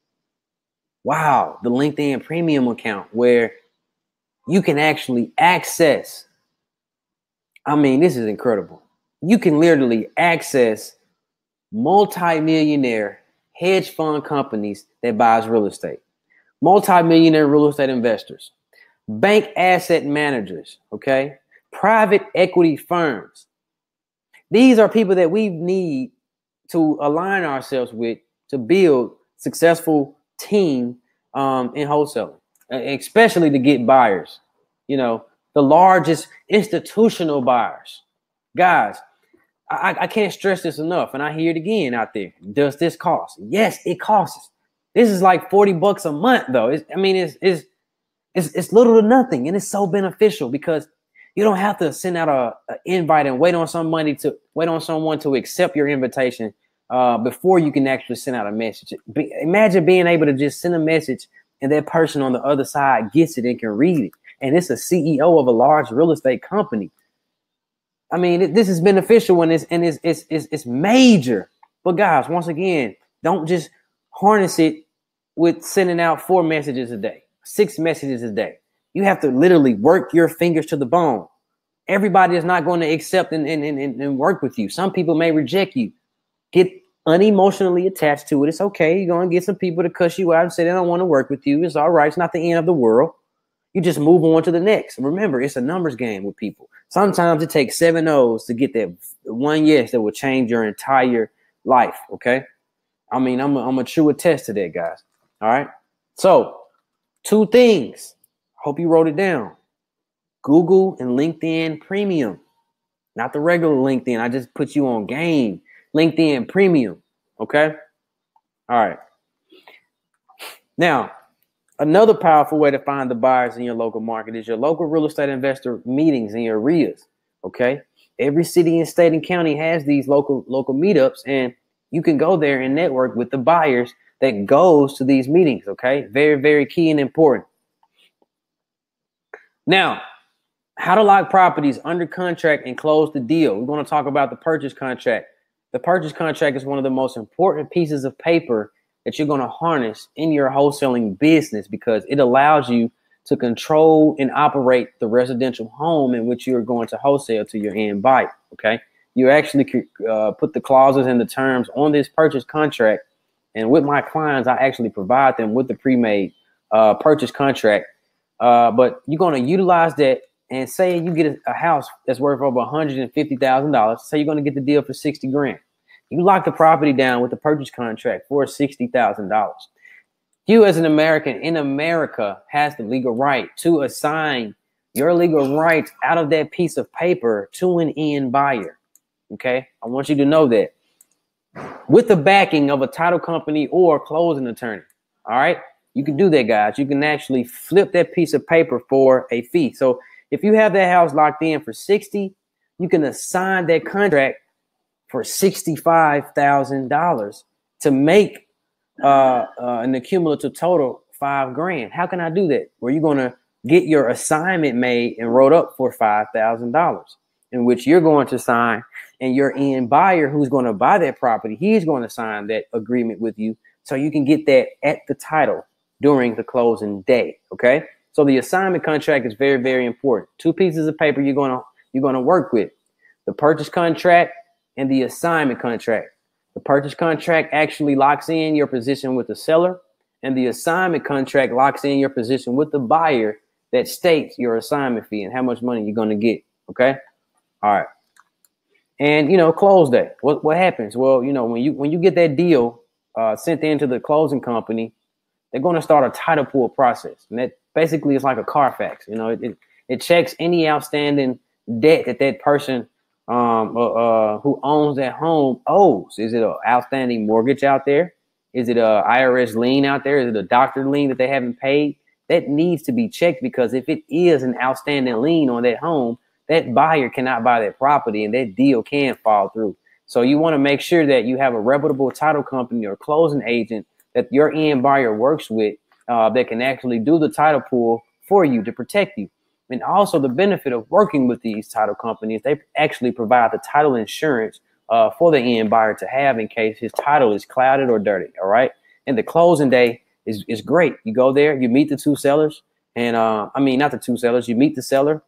Wow, the LinkedIn Premium account where you can actually access. I mean, this is incredible. You can literally access multi-millionaire hedge fund companies that buys real estate, multi-millionaire real estate investors, bank asset managers, okay, private equity firms. These are people that we need to align ourselves with to build successful team in wholesaling, especially to get buyers, you know, the largest institutional buyers. Guys, I can't stress this enough, and I hear it again out there. Does this cost? Yes, it costs. This is like $40 a month, though. It's little to nothing, and it's so beneficial because you don't have to send out an invite and wait on someone to accept your invitation before you can actually send out a message. Imagine being able to just send a message and that person on the other side gets it and can read it, and it's a CEO of a large real estate company. I mean, this is beneficial and it's major. But guys, once again, don't just harness it with sending out 4 messages a day, 6 messages a day. You have to literally work your fingers to the bone. Everybody is not going to accept and work with you. Some people may reject you. Get unemotionally attached to it. It's okay. You're going to get some people to cuss you out and say they don't want to work with you. It's all right. It's not the end of the world. You just move on to the next. Remember, it's a numbers game with people. Sometimes it takes 7 no's to get that one yes that will change your entire life, okay? I mean, I'm a true attest to that, guys. All right? So, 2 things. Hope you wrote it down. Google and LinkedIn Premium. Not the regular LinkedIn. I just put you on game. LinkedIn Premium, okay? All right. Now, another powerful way to find the buyers in your local market is your local real estate investor meetings and your RIAs, okay? Every city and state and county has these local meetups, and you can go there and network with the buyers that goes to these meetings, okay? Very, very key and important. Now, how to lock properties under contract and close the deal. We're going to talk about the purchase contract. The purchase contract is one of the most important pieces of paper that you're going to harness in your wholesaling business because it allows you to control and operate the residential home in which you're going to wholesale to your end buyer, okay? You actually put the clauses and the terms on this purchase contract, and with my clients, I actually provide them with the pre-made purchase contract, but you're going to utilize that and say you get a house that's worth over $150,000. Say you're going to get the deal for $60,000. You lock the property down with the purchase contract for $60,000. You as an American in America has the legal right to assign your legal rights out of that piece of paper to an end buyer. Okay. I want you to know that with the backing of a title company or closing attorney. All right. You can do that, guys. You can actually flip that piece of paper for a fee. So if you have that house locked in for 60, you can assign that contract for $65,000 to make an accumulative total $5,000. How can I do that? Well, you're going to get your assignment made and wrote up for $5,000, in which you're going to sign, and your end buyer who's going to buy that property, he's going to sign that agreement with you so you can get that at the title during the closing day. Okay. So the assignment contract is very, very important. Two pieces of paper you're going to work with: the purchase contract and the assignment contract. The purchase contract actually locks in your position with the seller, and the assignment contract locks in your position with the buyer that states your assignment fee and how much money you're going to get. Okay. All right. And, close day. What happens? Well, when you get that deal sent into the closing company, they're going to start a title pool process. And that basically is like a Carfax. It checks any outstanding debt that person who owns that home owes. Is it an outstanding mortgage out there? Is it a IRS lien out there? Is it a doctor lien that they haven't paid? That needs to be checked, because if it is an outstanding lien on that home, that buyer cannot buy that property and that deal can fall through. So you want to make sure that you have a reputable title company or closing agent that your end buyer works with that can actually do the title pool for you to protect you. And also the benefit of working with these title companies, they actually provide the title insurance for the end buyer to have in case his title is clouded or dirty. All right. And the closing day is great. You go there, you meet the two sellers, and not the two sellers, you meet the seller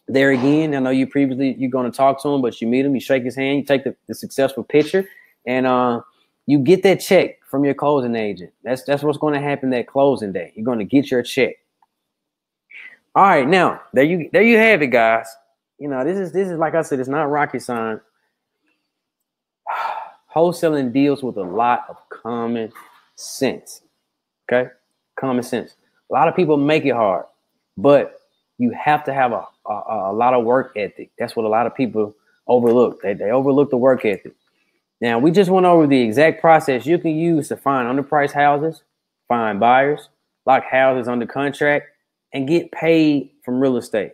there again. I know you're going to talk to him, but you meet him, you shake his hand, you take the successful picture, and you get that check from your closing agent. That's what's going to happen that closing day. You're going to get your check. All right, now there you have it, guys. This is like I said, it's not rocket science. Wholesaling deals with a lot of common sense. Okay, common sense. A lot of people make it hard, but you have to have a lot of work ethic. That's what a lot of people overlook. They overlook the work ethic. Now, we just went over the exact process you can use to find underpriced houses, find buyers, lock houses under contract, and get paid from real estate.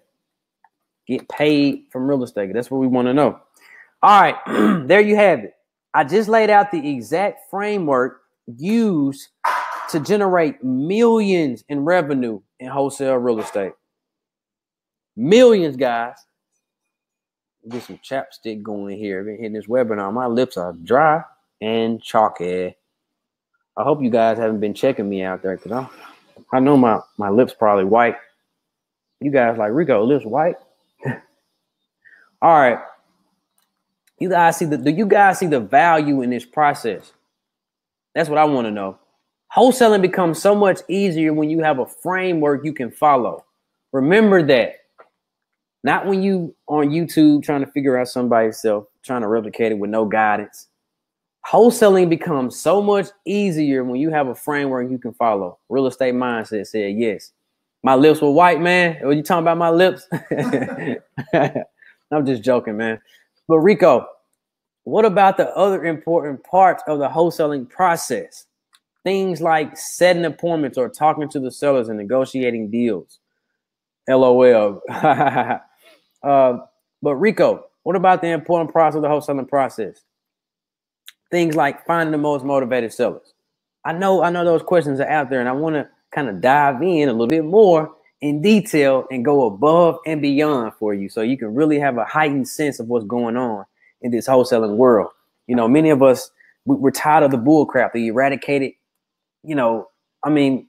Get paid from real estate. That's what we want to know. All right, there you have it. I just laid out the exact framework used to generate millions in revenue in wholesale real estate. Millions, guys. Get some chapstick going here. I've been hitting this webinar. My lips are dry and chalky. I hope you guys haven't been checking me out there, because I know my lips probably white. You guys like, Rico, lips white? All right. Do you guys see the value in this process? That's what I want to know. Wholesaling becomes so much easier when you have a framework you can follow. Remember that. Not when you on YouTube trying to figure out somebody yourself, trying to replicate it with no guidance. Wholesaling becomes so much easier when you have a framework you can follow. Real estate mindset said yes. My lips were white, man. Are you talking about my lips? I'm just joking, man. But Rico, what about the other important parts of the wholesaling process? Things like setting appointments or talking to the sellers and negotiating deals. LOL. But Rico, what about the important parts of the wholesaling process? Things like finding the most motivated sellers. I know those questions are out there, and I want to kind of dive in a little bit more in detail and go above and beyond for you, so you can really have a heightened sense of what's going on in this wholesaling world. Many of us, we're tired of the bull crap, the eradicated, not the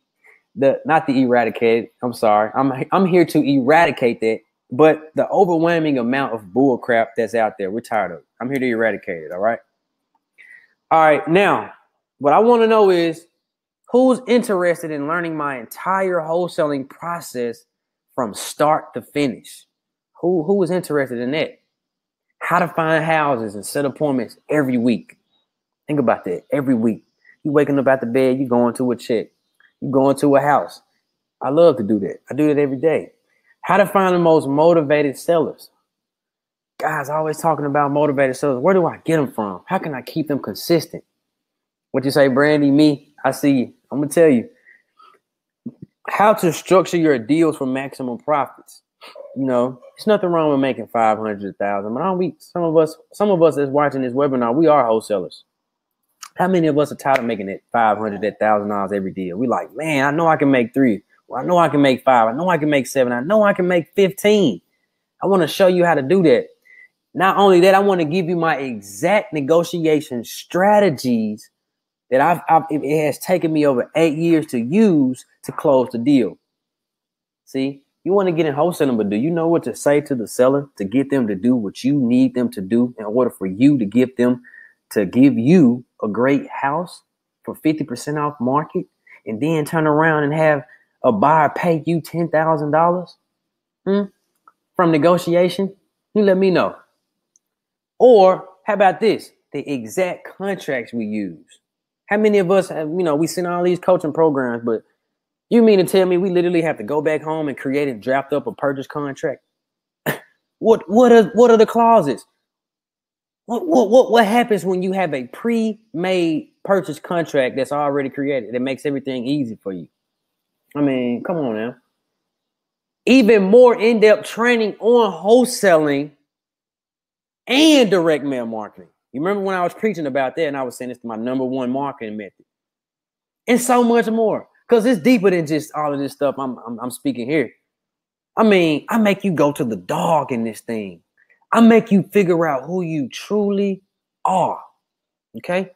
eradicated. I'm sorry. I'm here to eradicate that. But the overwhelming amount of bull crap that's out there, we're tired of it. I'm here to eradicate it. All right. All right. Now, what I want to know is, who's interested in learning my entire wholesaling process from start to finish? Who is interested in that? How to find houses and set appointments every week. Think about that. Every week. You waking up out the bed, you going to a check. You going to a house. I love to do that. I do it every day. How to find the most motivated sellers. Guys, always talking about motivated sellers. Where do I get them from? How can I keep them consistent? What you say, Brandy? Me? I see you. I'm going to tell you how to structure your deals for maximum profits. There's nothing wrong with making 500,000. But aren't we, some of us that's watching this webinar, we are wholesalers. How many of us are tired of making it $500,000 every deal? We like, man, I know I can make 3. Well, I know I can make 5. I know I can make 7. I know I can make 15. I want to show you how to do that. Not only that, I want to give you my exact negotiation strategies that it has taken me over 8 years to use to close the deal. See, you want to get in wholesaling, but do you know what to say to the seller to get them to do what you need them to do in order for you to give you a great house for 50% off market, and then turn around and have a buyer pay you $10,000 from negotiation? You let me know. Or how about this? The exact contracts we use. How many of us have, we send all these coaching programs, but you mean to tell me we literally have to go back home and create and draft up a purchase contract? What are the clauses? What happens when you have a pre-made purchase contract that's already created that makes everything easy for you? I mean, come on now. Even more in-depth training on wholesaling and direct mail marketing. You remember when I was preaching about that and I was saying it's my #1 marketing method, and so much more, because it's deeper than just all of this stuff I'm speaking here. I mean, I make you go to the dog in this thing. I make you figure out who you truly are. Okay.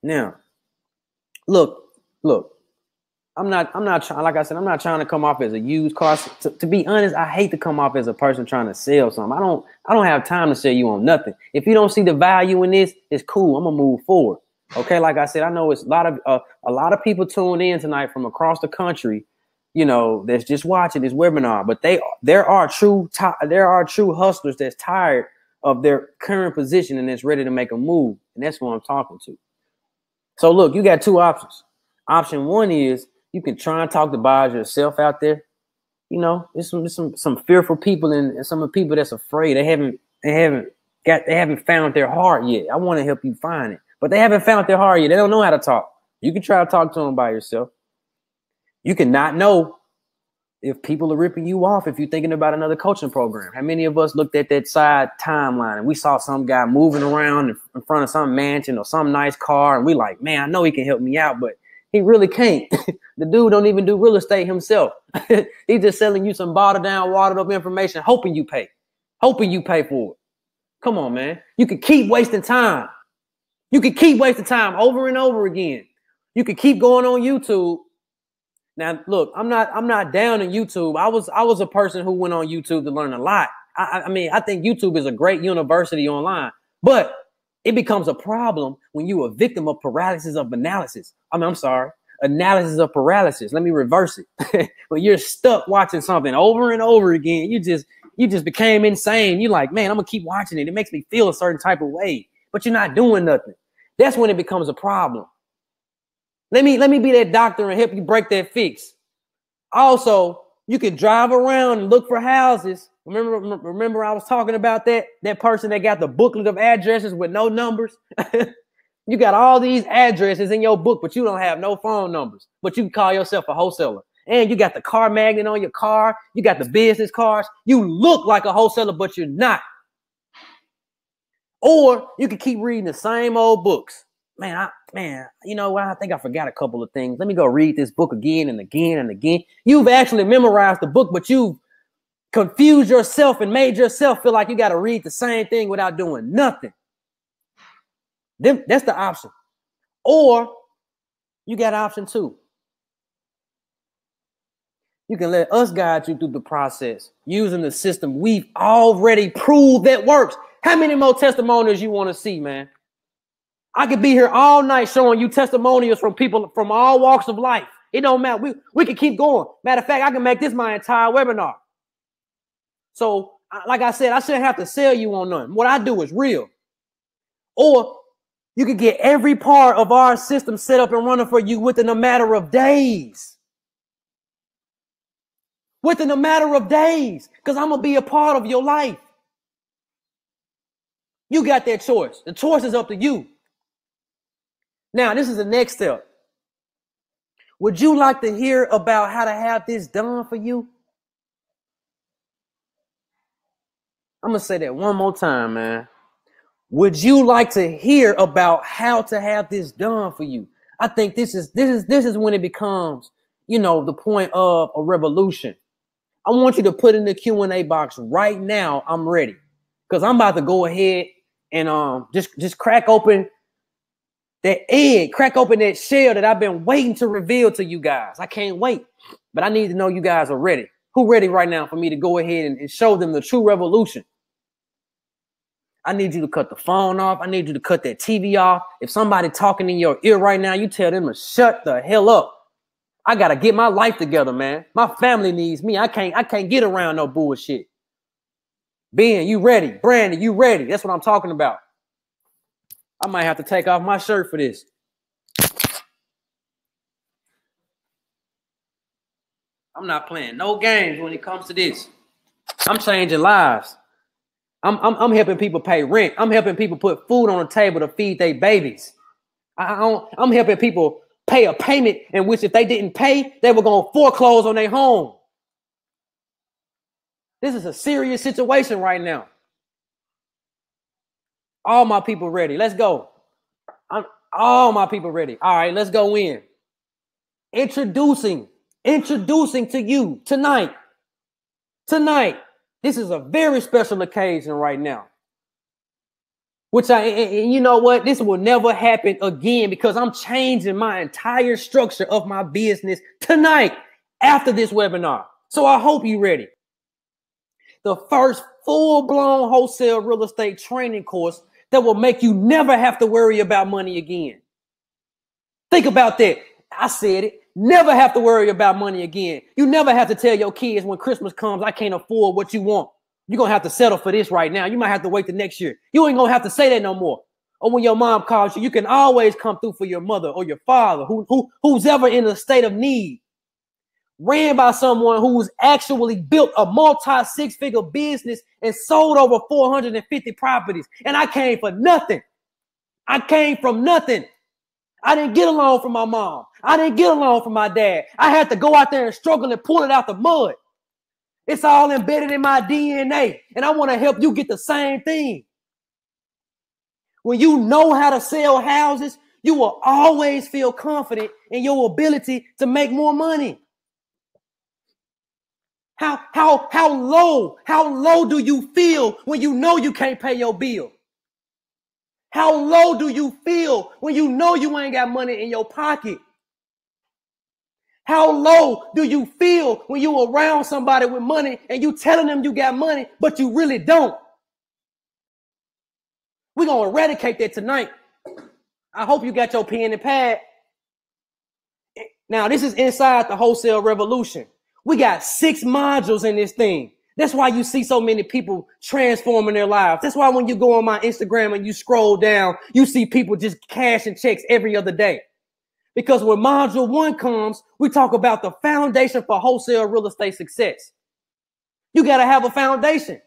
Now, look. I'm not trying, like I said, I'm not trying to come off as a used car. To be honest, I hate to come off as a person trying to sell something. I don't have time to sell you on nothing. If you don't see the value in this, it's cool. I'm gonna move forward. Okay, like I said, I know it's a lot of people tuned in tonight from across the country, that's just watching this webinar. But there are true hustlers that's tired of their current position and that's ready to make a move, and that's what I'm talking to. So look, you got 2 options. Option 1 is you can try and talk to buyers yourself out there. There's some fearful people and some of the people that's afraid. They haven't found their heart yet. I want to help you find it, but they haven't found their heart yet. They don't know how to talk. You can try to talk to them by yourself. You can not know if people are ripping you off if you're thinking about another coaching program. How many of us looked at that side timeline and we saw some guy moving around in front of some mansion or some nice car, and we like, man, I know he can help me out, but he really can't. The dude don't even do real estate himself. He's just selling you some bottled down, watered up information, hoping you pay for it. Come on, man. You could keep wasting time. You could keep wasting time over and over again. You could keep going on YouTube. Now, look, I'm not down on YouTube. I was a person who went on YouTube to learn a lot. I mean, I think YouTube is a great university online, but it becomes a problem when you're a victim of paralysis of analysis. Analysis of paralysis. Let me reverse it. When you're stuck watching something over and over again, you just became insane. You're like, man, I'm gonna keep watching it. It makes me feel a certain type of way, but you're not doing nothing. That's when it becomes a problem. Let me be that doctor and help you break that fix. Also, you can drive around and look for houses. Remember I was talking about that person that got the booklet of addresses with no numbers. You got all these addresses in your book, but you don't have no phone numbers. But you can call yourself a wholesaler. And you got the car magnet on your car. You got the business cards. You look like a wholesaler, but you're not. Or you can keep reading the same old books. Man, you know what? I think I forgot a couple of things. Let me go read this book again and again and again. You've actually memorized the book, but you've confused yourself and made yourself feel like you got to read the same thing without doing nothing. That's the option. Or you got option 2. You can let us guide you through the process using the system we've already proved that works. How many more testimonials you want to see, man? I could be here all night showing you testimonials from people from all walks of life. It don't matter. We can keep going. Matter of fact, I can make this my entire webinar. So, like I said, I shouldn't have to sell you on nothing. What I do is real. Or you can get every part of our system set up and running for you within a matter of days. Within a matter of days. Because I'm going to be a part of your life. You got that choice. The choice is up to you. Now, this is the next step. Would you like to hear about how to have this done for you? I'm going to say that one more time, man. Would you like to hear about how to have this done for you? I think this is when it becomes the point of a revolution. I want you to put in the Q&A box right now. I'm ready, because I'm about to go ahead and just crack open that egg, crack open that shell that I've been waiting to reveal to you guys. I can't wait, but I need to know you guys are ready. Who ready right now for me to go ahead and show them the true revolution? I need you to cut the phone off. I need you to cut that TV off. If somebody talking in your ear right now, you tell them to shut the hell up. I gotta get my life together, man. My family needs me. I can't get around no bullshit. Ben, you ready? Brandon, you ready? That's what I'm talking about. I might have to take off my shirt for this. I'm not playing no games when it comes to this. I'm changing lives. I'm helping people pay rent. I'm helping people put food on the table to feed their babies. I'm helping people pay a payment in which if they didn't pay, they were going to foreclose on their home. This is a serious situation right now. All my people ready. Let's go. All my people ready. All right, let's go in. Introducing to you tonight. This is a very special occasion right now. And you know what? This will never happen again, because I'm changing my entire structure of my business tonight after this webinar. So I hope you're ready. The first full-blown wholesale real estate training course that will make you never have to worry about money again. Think about that. I said it. Never have to worry about money again. You never have to tell your kids when Christmas comes, I can't afford what you want. You're going to have to settle for this right now. You might have to wait the next year. You ain't going to have to say that no more. Or when your mom calls you, you can always come through for your mother or your father, who's ever in a state of need. Ran by someone who's actually built a multi-six-figure business and sold over 450 properties. And I came for nothing. I came from nothing. I didn't get along from my mom. I didn't get along from my dad. I had to go out there and struggle and pull it out the mud. It's all embedded in my DNA, and I want to help you get the same thing. When you know how to sell houses, you will always feel confident in your ability to make more money. How low do you feel when you know you can't pay your bill? How low do you feel when you know you ain't got money in your pocket? How low do you feel when you around somebody with money and you telling them you got money, but you really don't? We're going to eradicate that tonight. I hope you got your pen and pad. Now, this is inside the wholesale revolution. We got 6 modules in this thing. That's why you see so many people transforming their lives. That's why when you go on my Instagram and you scroll down, you see people just cashing checks every other day. Because when module 1 comes, we talk about the foundation for wholesale real estate success. You got to have a foundation.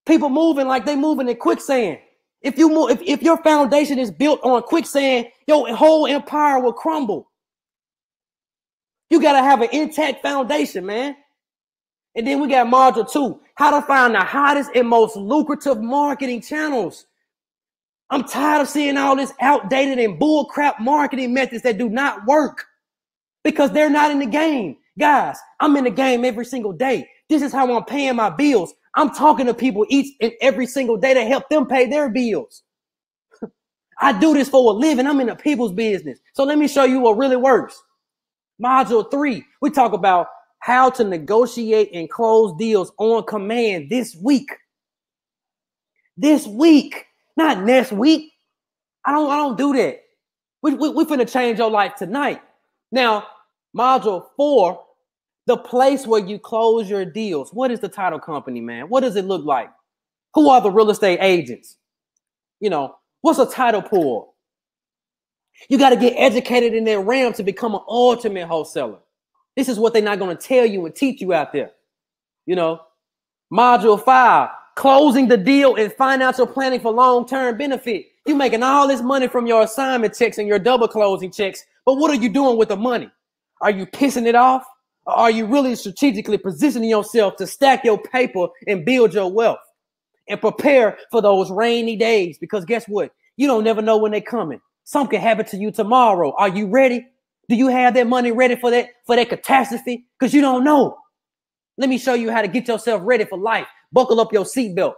People moving like they moving in quicksand. If your foundation is built on quicksand, your whole empire will crumble. You got to have an intact foundation, man. And then we got module 2, how to find the hottest and most lucrative marketing channels. I'm tired of seeing all this outdated and bullcrap marketing methods that do not work because they're not in the game. Guys, I'm in the game every single day. This is how I'm paying my bills. I'm talking to people each and every single day to help them pay their bills. I do this for a living. I'm in the people's business. So let me show you what really works. Module 3, we talk about how to negotiate and close deals on command this week. This week, not next week. I don't do that. We finna change your life tonight. Now, module 4, the place where you close your deals. What is the title company, man? What does it look like? Who are the real estate agents? What's a title pool? You got to get educated in that realm to become an ultimate wholesaler. This is what they're not going to tell you and teach you out there. Module 5, closing the deal and financial planning for long-term benefit. You're making all this money from your assignment checks and your double closing checks, but what are you doing with the money? Are you pissing it off? Or are you really strategically positioning yourself to stack your paper and build your wealth and prepare for those rainy days? Because guess what? You don't never know when they're coming. Something can happen to you tomorrow. Are you ready? Do you have that money ready for that catastrophe? Because you don't know. Let me show you how to get yourself ready for life. Buckle up your seatbelt.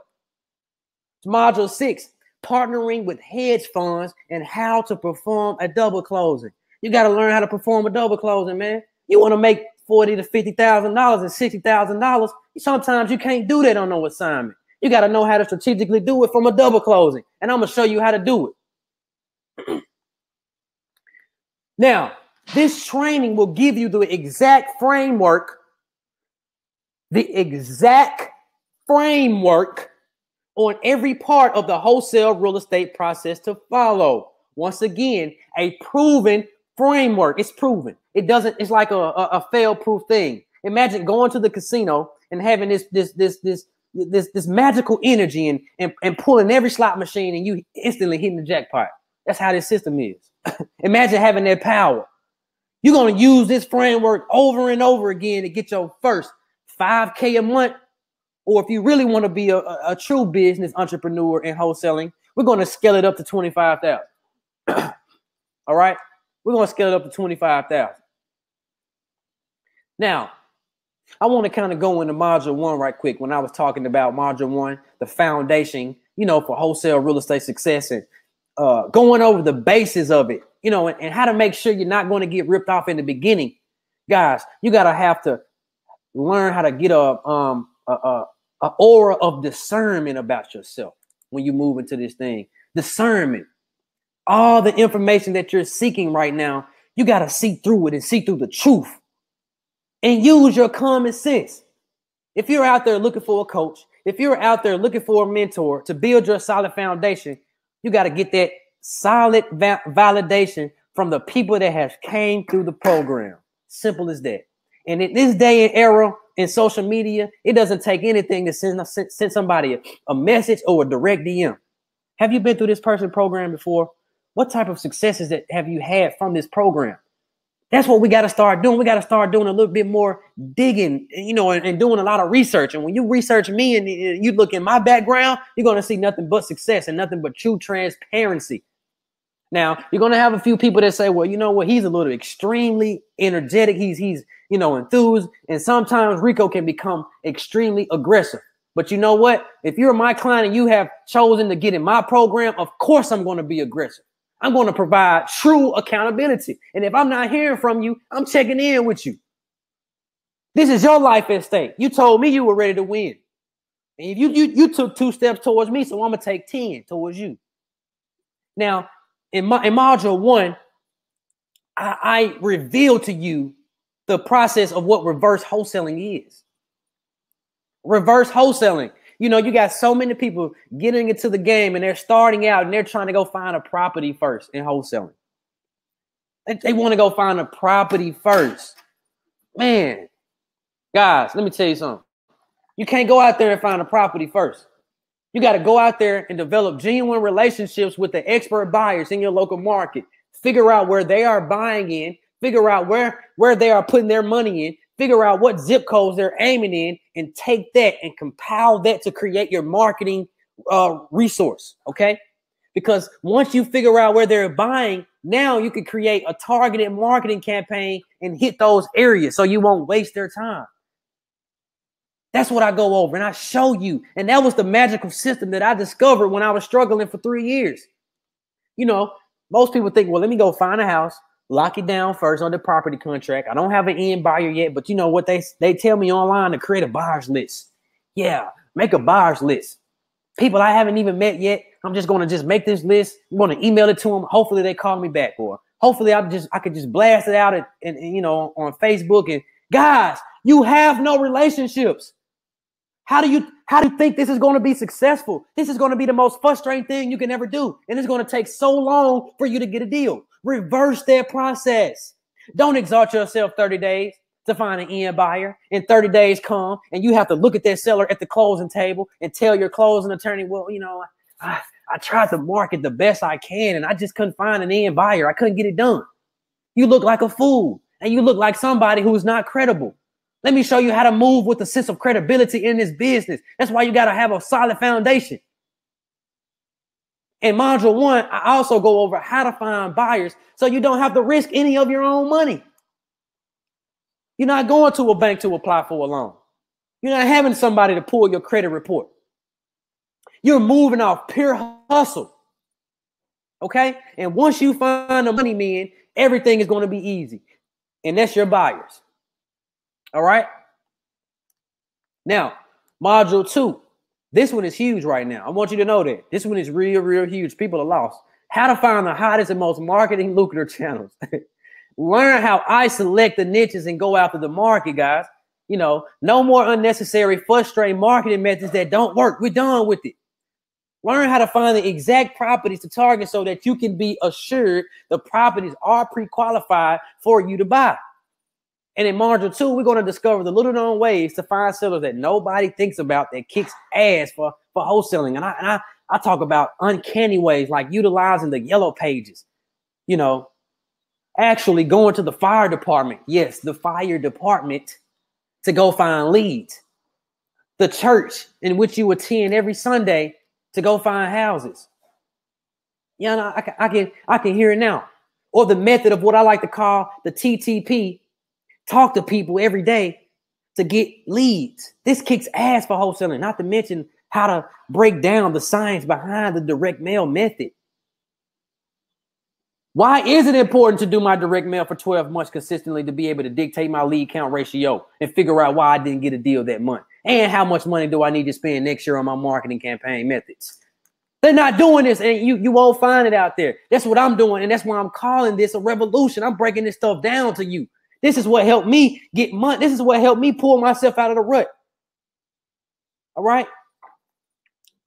It's module 6, partnering with hedge funds and how to perform a double closing. You got to learn how to perform a double closing, man. You want to make $40,000 to $50,000 and $60,000. Sometimes you can't do that on no assignment. You got to know how to strategically do it from a double closing. And I'm going to show you how to do it. Now, this training will give you the exact framework on every part of the wholesale real estate process to follow. Once again, a proven framework. It's proven. It's like a fail-proof thing. Imagine going to the casino and having this magical energy and pulling every slot machine and you instantly hitting the jackpot. That's how this system is. Imagine having that power. You're going to use this framework over and over again to get your first $5K a month. Or if you really want to be a true business entrepreneur in wholesaling, we're going to scale it up to 25,000. All right. We're going to scale it up to 25,000. Now, I want to kind of go into module 1 right quick. When I was talking about module 1, the foundation, for wholesale real estate success and going over the basis of it, and how to make sure you're not going to get ripped off in the beginning. Guys, you got to have to learn how to get a aura of discernment about yourself when you move into this thing. Discernment. All the information that you're seeking right now, you got to see through it and see through the truth and use your common sense. If you're out there looking for a coach, if you're out there looking for a mentor to build your solid foundation, you got to get that solid validation from the people that have came through the program. Simple as that. And in this day and era in social media, it doesn't take anything to send somebody a message or a direct DM. Have you been through this person program before? What type of successes that have you had from this program? That's what we got to start doing. We got to start doing a little bit more digging, and doing a lot of research. And when you research me and you look in my background, you're going to see nothing but success and nothing but true transparency. Now, you're going to have a few people that say, well, you know what? He's a little extremely energetic. He's enthused. And sometimes Rico can become extremely aggressive. But you know what? If you're my client and you have chosen to get in my program, of course I'm going to be aggressive. I'm going to provide true accountability. And if I'm not hearing from you, I'm checking in with you. This is your life at stake. You told me you were ready to win. And you took 2 steps towards me, so I'm going to take 10 towards you. Now, in module 1, I revealed to you the process of what reverse wholesaling is. Reverse wholesaling. You got so many people getting into the game and they're starting out and they're trying to go find a property first in wholesaling. They want to go find a property first. Man, guys, let me tell you something. You can't go out there and find a property first. You got to go out there and develop genuine relationships with the expert buyers in your local market. Figure out where they are buying in. Figure out where they are putting their money in. Figure out what zip codes they're aiming in and take that and compile that to create your marketing resource, okay? Because once you figure out where they're buying, now you can create a targeted marketing campaign and hit those areas so you won't waste their time. That's what I go over and I show you. And that was the magical system that I discovered when I was struggling for 3 years. Most people think, well, let me go find a house, lock it down first on the property contract. I don't have an end buyer yet, but you know what they tell me online to create a buyer's list. Yeah, make a buyer's list. People I haven't even met yet, I'm just going to make this list. I'm going to email it to them. Hopefully they call me back, or hopefully I could just blast it out and on Facebook. And guys, you have no relationships. How do you think this is going to be successful? This is going to be the most frustrating thing you can ever do. And it's going to take so long for you to get a deal. Reverse that process. Don't exalt yourself 30 days to find an end buyer. And 30 days come and you have to look at that seller at the closing table and tell your closing attorney, well, I tried to market the best I can and I just couldn't find an end buyer. I couldn't get it done. You look like a fool and you look like somebody who's not credible. Let me show you how to move with a sense of credibility in this business. That's why you got to have a solid foundation. In module 1, I also go over how to find buyers so you don't have to risk any of your own money. You're not going to a bank to apply for a loan. You're not having somebody to pull your credit report. You're moving off pure hustle. Okay? And once you find the money, man, everything is going to be easy. And that's your buyers. All right? Now, module 2. This one is huge right now. I want you to know that. This one is real, real huge. People are lost. How to find the hottest and most marketing lucrative channels. Learn how I select the niches and go after the market, guys. You know, no more unnecessary, frustrating marketing methods that don't work. We're done with it. Learn how to find the exact properties to target so that you can be assured the properties are pre-qualified for you to buy. And in module 2, we're going to discover the little known ways to find sellers that nobody thinks about that kicks ass for wholesaling. And I talk about uncanny ways like utilizing the yellow pages, you know, actually going to the fire department. Yes, the fire department to go find leads. The church in which you attend every Sunday to go find houses. Yeah, no, I can hear it now. Or the method of what I like to call the TTP. Talk to people every day to get leads. This kicks ass for wholesaling, not to mention how to break down the science behind the direct mail method. Why is it important to do my direct mail for 12 months consistently to be able to dictate my lead count ratio and figure out why I didn't get a deal that month? And how much money do I need to spend next year on my marketing campaign methods? They're not doing this, and you won't find it out there. That's what I'm doing, and that's why I'm calling this a revolution. I'm breaking this stuff down to you. This is what helped me get money. This is what helped me pull myself out of the rut. All right.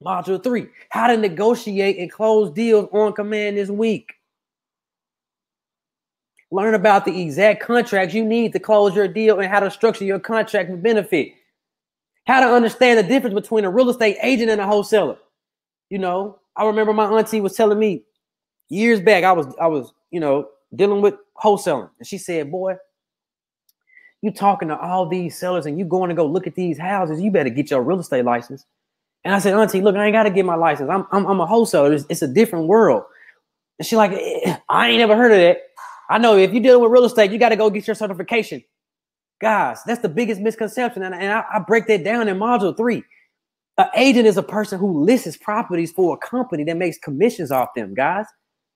Module 3, how to negotiate and close deals on command this week. Learn about the exact contracts you need to close your deal and how to structure your contract for benefit. How to understand the difference between a real estate agent and a wholesaler. You know, I remember my auntie was telling me years back, I was, you know, dealing with wholesaling. And she said, boy, you talking to all these sellers and you going to go look at these houses, you better get your real estate license. And I said, auntie, look, I ain't got to get my license. I'm a wholesaler. It's a different world. And she like, I ain't never heard of that. I know if you're dealing with real estate, you got to go get your certification. Guys, that's the biggest misconception. And I break that down in module 3. An agent is a person who lists properties for a company that makes commissions off them, guys.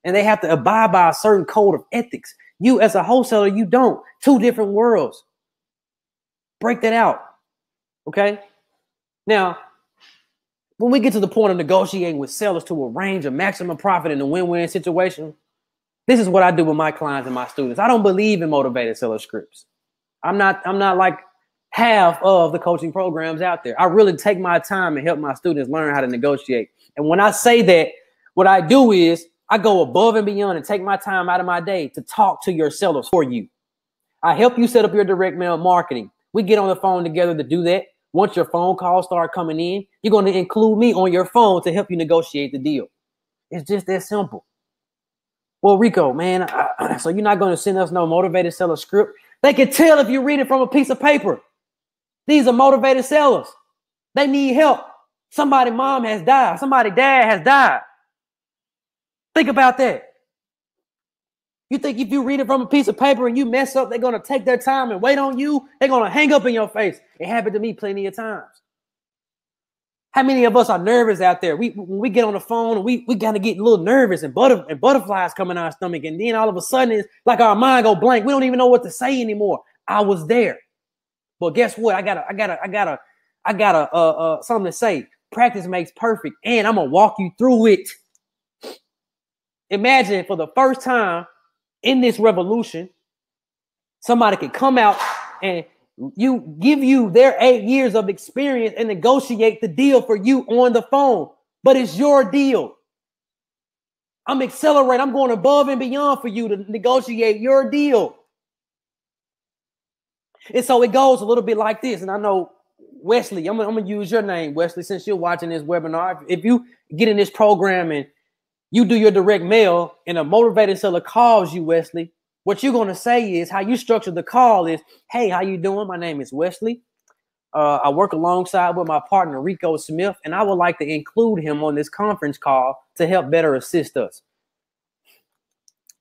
And they have to abide by a certain code of ethics. You as a wholesaler, you don't. 2 different worlds. Break that out. Okay? Now, when we get to the point of negotiating with sellers to arrange a maximum profit in a win-win situation, this is what I do with my clients and my students. I don't believe in motivated seller scripts. I'm not like half of the coaching programs out there. I really take my time and help my students learn how to negotiate. And when I say that, what I do is I go above and beyond and take my time out of my day to talk to your sellers for you. I help you set up your direct mail marketing. We get on the phone together to do that. Once your phone calls start coming in, you're going to include me on your phone to help you negotiate the deal. It's just that simple. Well, Rico, man, so you're not going to send us no motivated seller script? They can tell if you read it from a piece of paper. These are motivated sellers. They need help. Somebody's mom has died. Somebody's dad has died. Think about that. You think if you read it from a piece of paper and you mess up, they're going to take their time and wait on you? They're going to hang up in your face. It happened to me plenty of times. How many of us are nervous out there? When we get on the phone and we got to get a little nervous and butterflies come in our stomach. And then all of a sudden it's like our mind go blank. We don't even know what to say anymore. I was there. But guess what? I got something to say. Practice makes perfect. And I'm going to walk you through it. Imagine for the first time in this revolution, somebody can come out and give you their 8 years of experience and negotiate the deal for you on the phone. But it's your deal. I'm accelerating. I'm going above and beyond for you to negotiate your deal. And so it goes a little bit like this. And I know, Wesley, I'm going to use your name, Wesley, since you're watching this webinar. If you get in this program and you do your direct mail and a motivated seller calls you, Wesley, what you're going to say is how you structure the call is, hey, how you doing? My name is Wesley. I work alongside with my partner, Rico Smith, and I would like to include him on this conference call to help better assist us.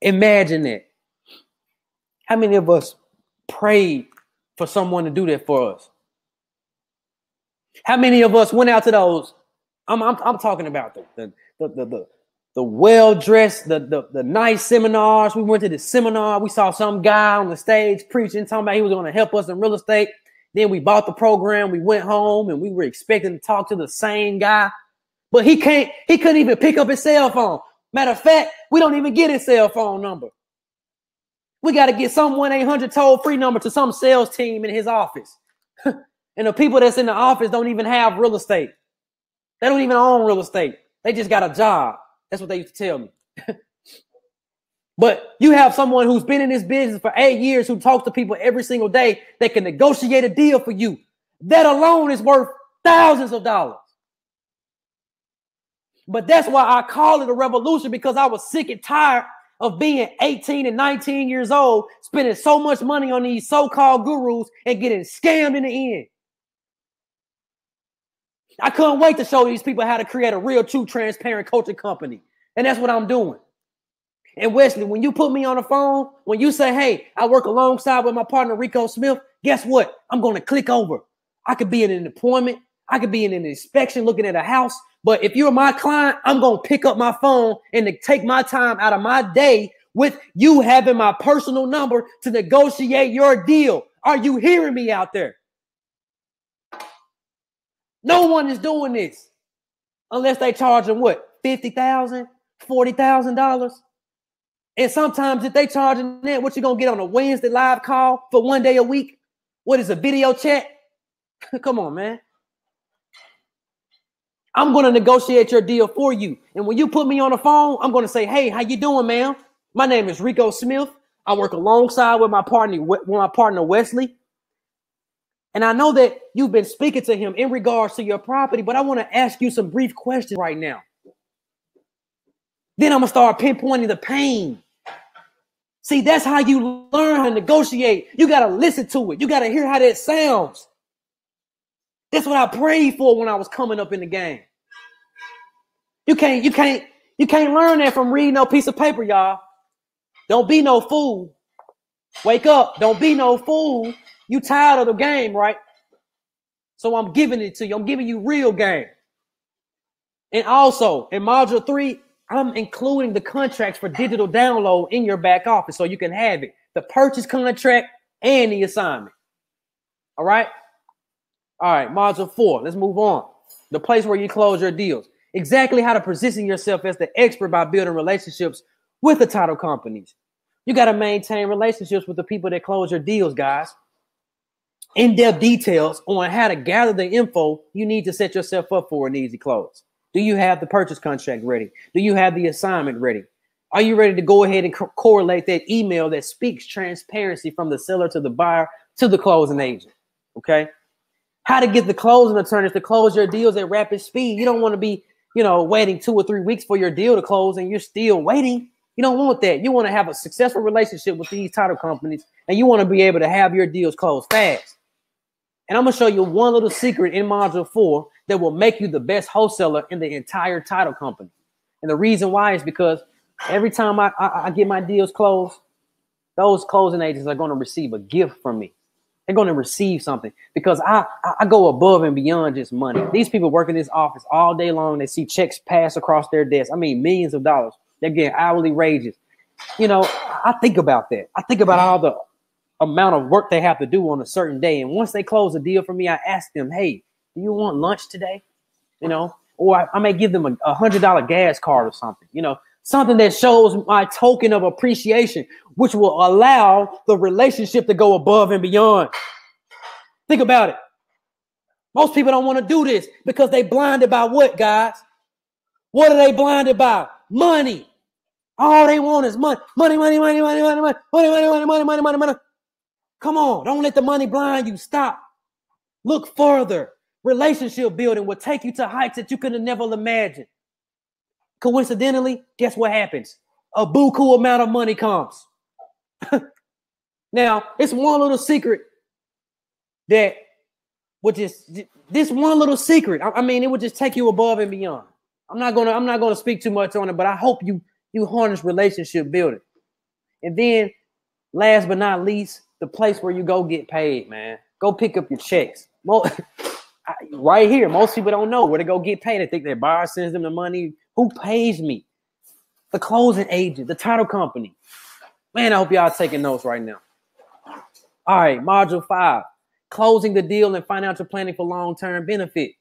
Imagine that. How many of us prayed for someone to do that for us? How many of us went out to those? I'm talking about the well-dressed, the nice seminars. We went to the seminar. We saw some guy on the stage preaching, talking about he was going to help us in real estate. Then we bought the program. We went home and we were expecting to talk to the same guy, but he couldn't even pick up his cell phone. Matter of fact, we don't even get his cell phone number. We got to get some 1-800 toll-free number to some sales team in his office. And the people that's in the office don't even have real estate. They don't even own real estate. They just got a job. That's what they used to tell me. But you have someone who's been in this business for 8 years, who talks to people every single day, that can negotiate a deal for you. That alone is worth thousands of dollars. But that's why I call it a revolution, because I was sick and tired of being 18 and 19 years old, spending so much money on these so-called gurus and getting scammed in the end. I couldn't wait to show these people how to create a real, true, transparent coaching company. And that's what I'm doing. And Wesley, when you put me on the phone, when you say, hey, I work alongside with my partner, Rico Smith, guess what? I'm going to click over. I could be in an appointment. I could be in an inspection looking at a house. But if you're my client, I'm going to pick up my phone and to take my time out of my day with you having my personal number to negotiate your deal. Are you hearing me out there? No one is doing this unless they charge them what? $50,000, $40,000. And sometimes if they charging that, what you going to get on a Wednesday live call for 1 day a week? What is a video chat? Come on, man. I'm going to negotiate your deal for you. And when you put me on the phone, I'm going to say, hey, how you doing, ma'am? My name is Rico Smith. I work alongside with my partner, Wesley. And I know that you've been speaking to him in regards to your property, but I want to ask you some brief questions right now. Then I'm going to start pinpointing the pain. See, that's how you learn how to negotiate. You got to listen to it. You got to hear how that sounds. That's what I prayed for when I was coming up in the game. You can't learn that from reading no piece of paper, y'all. Don't be no fool. Wake up. Don't be no fool. You tired of the game, right? So I'm giving it to you. I'm giving you real game. And also in module 3, I'm including the contracts for digital download in your back office so you can have it. The purchase contract and the assignment. All right? All right, module 4. Let's move on. The place where you close your deals. Exactly how to position yourself as the expert by building relationships with the title companies. You got to maintain relationships with the people that close your deals, guys. In-depth details on how to gather the info you need to set yourself up for an easy close. Do you have the purchase contract ready? Do you have the assignment ready? Are you ready to go ahead and correlate that email that speaks transparency from the seller to the buyer to the closing agent? Okay. How to get the closing attorneys to close your deals at rapid speed. You don't want to be, waiting 2 or 3 weeks for your deal to close and you're still waiting. You don't want that. You want to have a successful relationship with these title companies and you want to be able to have your deals closed fast. And I'm going to show you one little secret in module 4 that will make you the best wholesaler in the entire title company. And the reason why is because every time I get my deals closed, those closing agents are going to receive a gift from me. They're going to receive something because I go above and beyond just money. These people work in this office all day long. They see checks pass across their desk. I mean, millions of dollars. They're getting hourly wages. I think about that. I think about all the amount of work they have to do on a certain day. And once they close a deal for me, I ask them, hey, do you want lunch today? Or I may give them a $100 gas card or something, something that shows my token of appreciation, which will allow the relationship to go above and beyond. Think about it. Most people don't want to do this because they blinded by what, guys? What are they blinded by? Money. All they want is money. Money, money, money, money, money, money, money, money, money, money, money, money, money. Come on, don't let the money blind you. Stop. Look further. Relationship building will take you to heights that you could have never imagined. Coincidentally, guess what happens? A buku amount of money comes. Now, it's one little secret that with this one little secret. I mean, it would just take you above and beyond. I'm not gonna speak too much on it, but I hope you harness relationship building. And then last but not least, the place where you go get paid, man. Go pick up your checks. Right here, most people don't know where to go get paid. They think their buyer sends them the money. Who pays me? The closing agent, the title company. Man, I hope y'all taking notes right now. All right, module 5, closing the deal and financial planning for long-term benefit.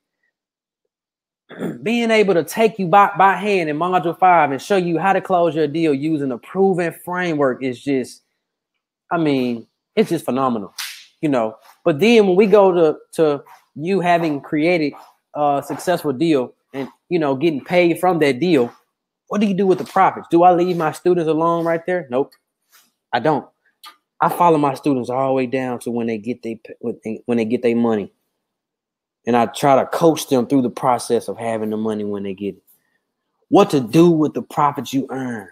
Being able to take you by hand in module 5 and show you how to close your deal using a proven framework is just, I mean, it's just phenomenal, you know. But then when we go to you having created a successful deal and, you know, getting paid from that deal, what do you do with the profits? Do I leave my students alone right there? Nope, I don't. I follow my students all the way down to when they get their money. And I try to coach them through the process of having the money when they get it. What to do with the profits you earn.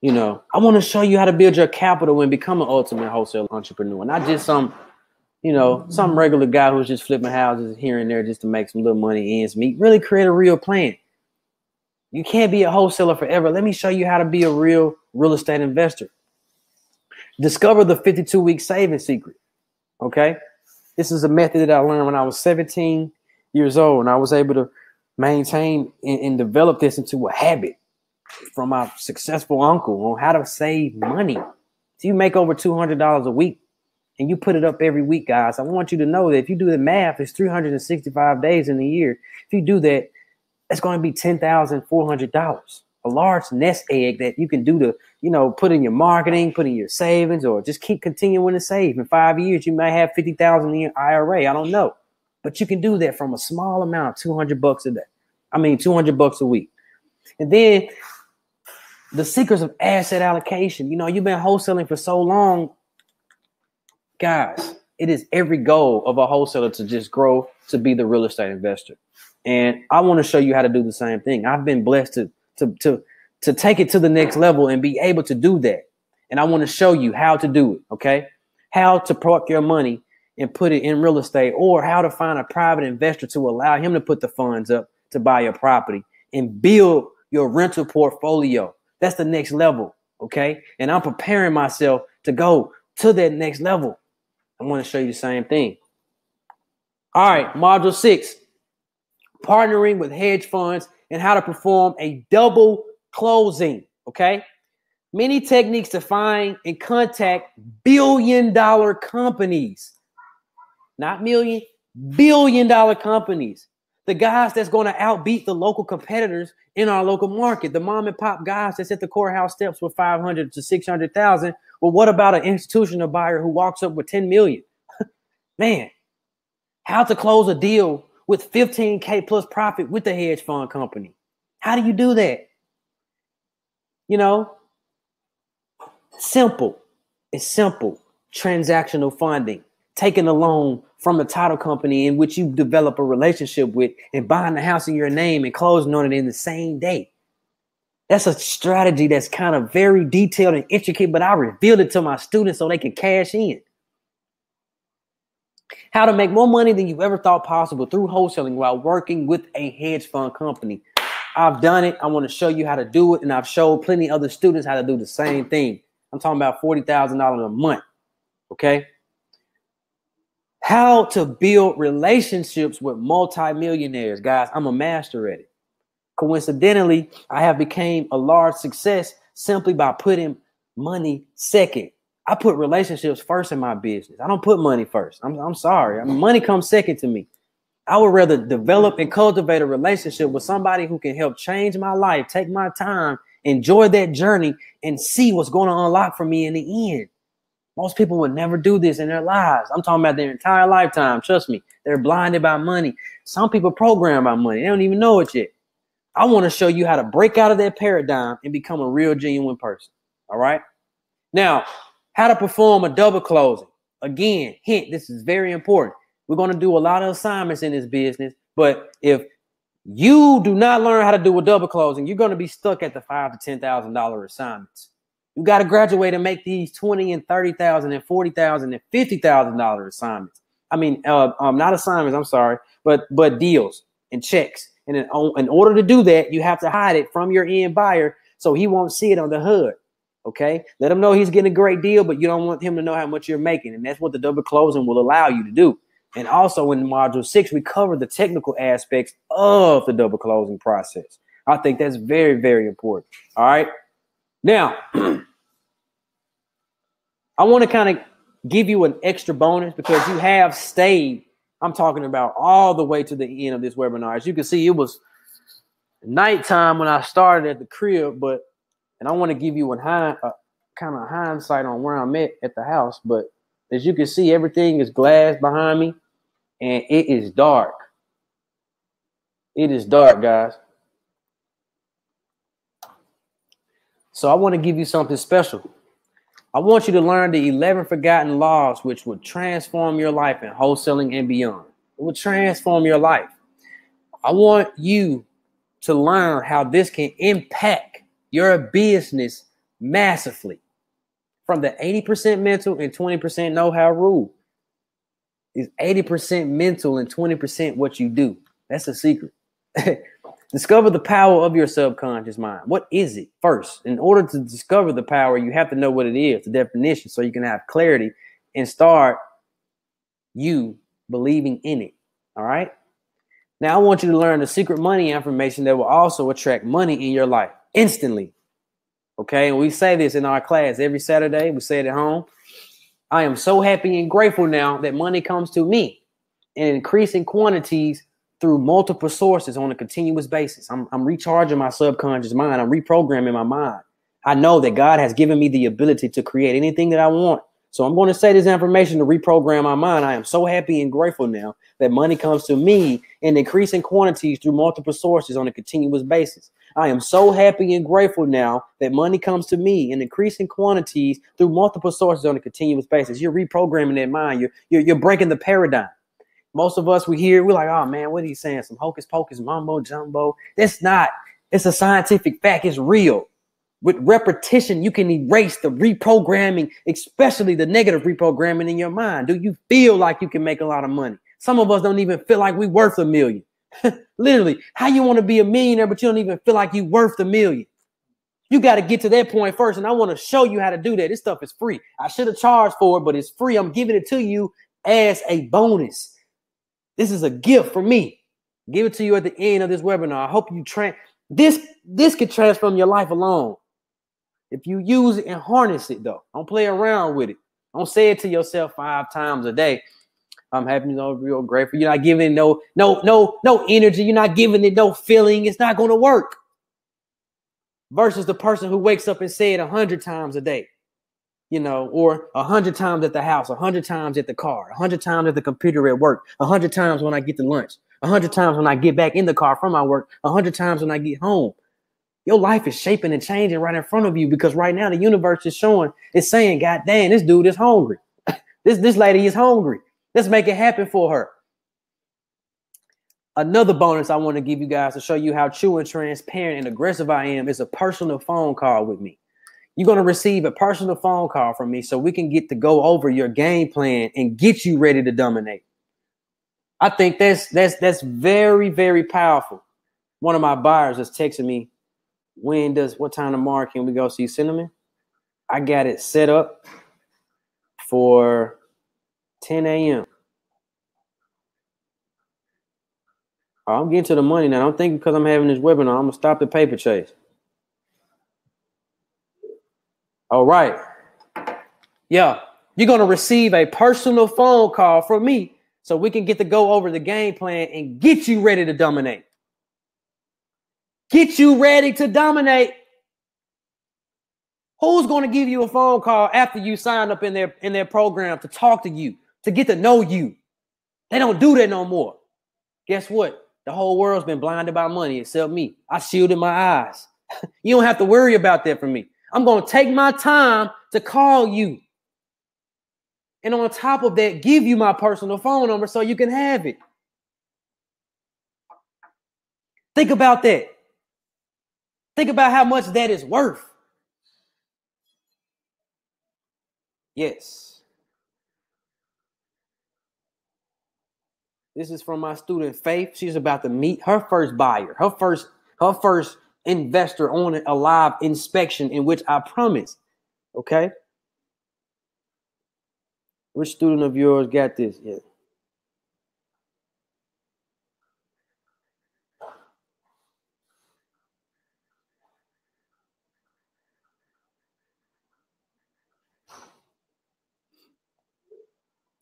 You know, I want to show you how to build your capital and become an ultimate wholesale entrepreneur. Not just some regular guy who's just flipping houses here and there just to make some little money, ends meet. Really create a real plan. You can't be a wholesaler forever. Let me show you how to be a real estate investor. Discover the 52-week saving secret. Okay. This is a method that I learned when I was 17 years old, and I was able to maintain and develop this into a habit from my successful uncle on how to save money. If you make over $200 a week and you put it up every week, guys, I want you to know that if you do the math, it's 365 days in a year. If you do that, that's going to be $10,400. A large nest egg that you can do to, you know, put in your marketing, put in your savings, or just keep continuing to save. In 5 years, you might have $50,000 in your IRA. I don't know, but you can do that from a small amount, $200 a day. I mean, $200 a week. And then the secrets of asset allocation. You know, you've been wholesaling for so long, guys. It is every goal of a wholesaler to just grow to be the real estate investor. And I want to show you how to do the same thing. I've been blessed to take it to the next level and be able to do that. And I want to show you how to do it, okay? How to park your money and put it in real estate, or how to find a private investor to allow him to put the funds up to buy your property and build your rental portfolio. That's the next level, okay? And I'm preparing myself to go to that next level. I want to show you the same thing. All right, module 6, partnering with hedge funds and how to perform a double closing, okay? Many techniques to find and contact billion-dollar companies. Not million, billion-dollar companies. The guys that's going to outbeat the local competitors in our local market. The mom and pop guys that's at the courthouse steps with 500 to 600,000. Well, what about an institutional buyer who walks up with 10 million? Man, how to close a deal with 15K plus profit with the hedge fund company. How do you do that? You know, simple. It's simple. Transactional funding, taking a loan from the title company in which you develop a relationship with and buying the house in your name and closing on it in the same day. That's a strategy that's kind of very detailed and intricate, but I revealed it to my students so they can cash in. How to make more money than you ever thought possible through wholesaling while working with a hedge fund company. I've done it. I want to show you how to do it. And I've showed plenty of other students how to do the same thing. I'm talking about $40,000 a month. Okay. How to build relationships with multimillionaires. Guys, I'm a master at it. Coincidentally, I have become a large success simply by putting money second. I put relationships first in my business. I don't put money first. I'm sorry. I mean, money comes second to me. I would rather develop and cultivate a relationship with somebody who can help change my life, take my time, enjoy that journey, and see what's going to unlock for me in the end. Most people would never do this in their lives. I'm talking about their entire lifetime. Trust me, they're blinded by money. Some people program by money. They don't even know it yet. I want to show you how to break out of that paradigm and become a real, genuine person. All right. Now, how to perform a double closing. Again, hint, this is very important. We're going to do a lot of assignments in this business, but if you do not learn how to do a double closing, you're going to be stuck at the $5,000 to $10,000 assignments. You got to graduate and make these $20,000 and $30,000 and $40,000 and $50,000 assignments. not assignments, I'm sorry, but deals and checks. And in order to do that, you have to hide it from your end buyer so he won't see it on the hood. Okay, let him know he's getting a great deal, but you don't want him to know how much you're making. And that's what the double closing will allow you to do. And also in module 6, we cover the technical aspects of the double closing process. I think that's very, very important. All right. Now, I want to kind of give you an extra bonus because you have stayed. I'm talking about all the way to the end of this webinar. As you can see, it was nighttime when I started at the crib, and I want to give you a kind of hindsight on where I'm at the house. But as you can see, everything is glass behind me, and it is dark. It is dark, guys. So I want to give you something special. I want you to learn the 11 forgotten laws, which will transform your life in wholesaling and beyond. It will transform your life. I want you to learn how this can impact your business massively. From the 80% mental and 20% know-how rule. It's 80% mental and 20% what you do. That's a secret. Discover the power of your subconscious mind. What is it? First, in order to discover the power, you have to know what it is, the definition, so you can have clarity and start you believing in it. All right. Now, I want you to learn the secret money information that will also attract money in your life instantly. Okay. And we say this in our class every Saturday. We say it at home. I am so happy and grateful now that money comes to me in increasing quantities through multiple sources on a continuous basis. I'm recharging my subconscious mind. I'm reprogramming my mind. I know that God has given me the ability to create anything that I want. So I'm going to say this information to reprogram my mind. I am so happy and grateful now that money comes to me in increasing quantities through multiple sources on a continuous basis. I am so happy and grateful now that money comes to me in increasing quantities through multiple sources on a continuous basis. You're reprogramming that mind. You're breaking the paradigm. Most of us, we're like, oh man, what are you saying? Some hocus pocus, mumbo jumbo. That's not. It's a scientific fact. It's real. With repetition, you can erase the reprogramming, especially the negative reprogramming in your mind. Do you feel like you can make a lot of money? Some of us don't even feel like we're worth $1 million. Literally, how you want to be a millionaire, but you don't even feel like you're worth $1 million. You got to get to that point first. And I want to show you how to do that. This stuff is free. I should have charged for it, but it's free. I'm giving it to you as a bonus. This is a gift for me. Give it to you at the end of this webinar. I hope you this could transform your life alone. If you use it and harness it, though, don't play around with it. Don't say it to yourself 5 times a day. I'm happy, real grateful. You're not giving it no energy. You're not giving it no feeling. It's not going to work. Versus the person who wakes up and say it 100 times a day, or 100 times at the house, 100 times at the car, 100 times at the computer at work, 100 times when I get to lunch, 100 times when I get back in the car from my work, 100 times when I get home. Your life is shaping and changing right in front of you because right now the universe is saying, God damn, this dude is hungry. This lady is hungry. Let's make it happen for her. Another bonus I want to give you guys to show you how true and transparent and aggressive I am is a personal phone call with me. You're going to receive a personal phone call from me so we can get to go over your game plan and get you ready to dominate. I think that's very, very powerful. One of my buyers is texting me, what time tomorrow can we go see Cinnamon? I got it set up for 10 a.m. I'm getting to the money now. I'm thinking because I'm having this webinar, I'm going to stop the paper chase. All right. Yeah, you're going to receive a personal phone call from me so we can get to go over the game plan and get you ready to dominate. Get you ready to dominate. Who's going to give you a phone call after you sign up in their program to talk to you, to get to know you? They don't do that no more. Guess what? The whole world's been blinded by money except me. I shielded my eyes. You don't have to worry about that for me. I'm going to take my time to call you. And on top of that, give you my personal phone number so you can have it. Think about that. Think about how much that is worth. Yes. This is from my student Faith. She's about to meet her first buyer, her first investor on a live inspection, in which I promise. Okay. Which student of yours got this? Yeah.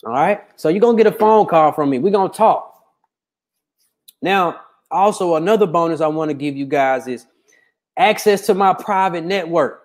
All right. So you're going to get a phone call from me. We're going to talk. Now, also another bonus I want to give you guys is access to my private network.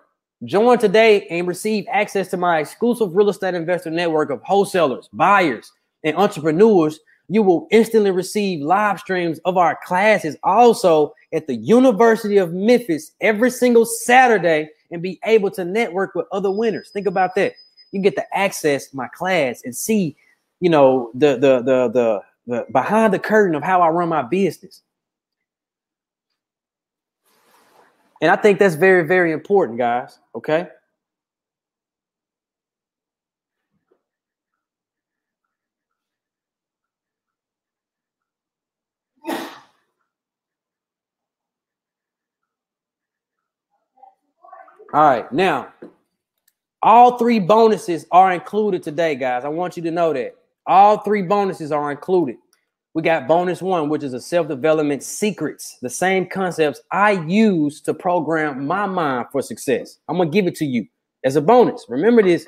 Join today and receive access to my exclusive real estate investor network of wholesalers, buyers, and entrepreneurs. You will instantly receive live streams of our classes also at the University of Memphis every single Saturday and be able to network with other winners. Think about that. You get to access my class and see, you know, the behind the curtain of how I run my business. And I think that's very, very important, guys. Okay. All right. Now, all three bonuses are included today, guys. I want you to know that. All three bonuses are included. We got bonus one, which is a self-development secrets, the same concepts I use to program my mind for success. I'm going to give it to you as a bonus. Remember this.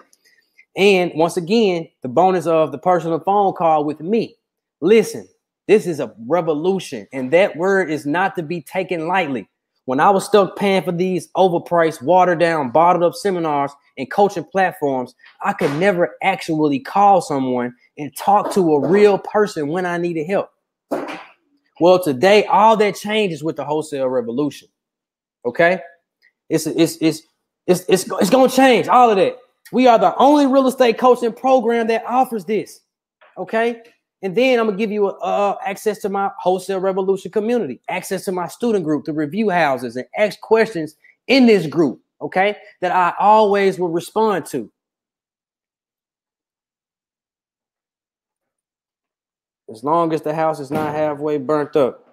And once again, the bonus of the personal phone call with me. Listen, this is a revolution, and that word is not to be taken lightly. When I was stuck paying for these overpriced, watered down, bottled up seminars and coaching platforms, I could never actually call someone and talk to a real person when I needed help. Well, today, all that changes with the wholesale revolution. Okay? It's going to change all of that. We are the only real estate coaching program that offers this. Okay? And then I'm going to give you access to my Wholesale Revolution community, access to my student group to review houses and ask questions in this group, okay, that I always will respond to. As long as the house is not halfway burnt up.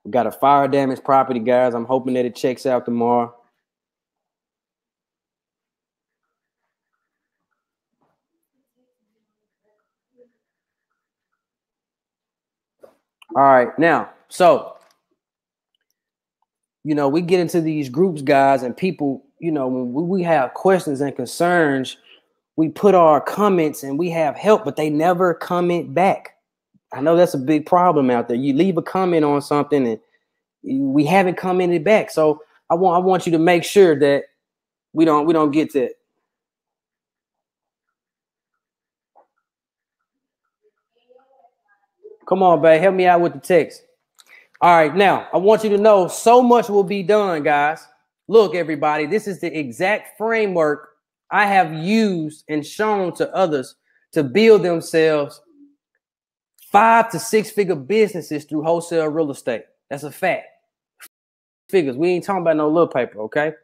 We got a fire damaged property, guys. I'm hoping that it checks out tomorrow. All right, now, so, you know, we get into these groups, guys, and people, you know, when we have questions and concerns, we put our comments and we have help, but they never comment back. I know that's a big problem out there. You leave a comment on something and we haven't commented back. So I want you to make sure that we don't get that. Come on, babe. Help me out with the text. All right. Now, I want you to know so much will be done, guys. Look, everybody, this is the exact framework I have used and shown to others to build themselves 5 to 6 figure businesses through wholesale real estate. That's a fact. Figures. We ain't talking about no little paper, okay?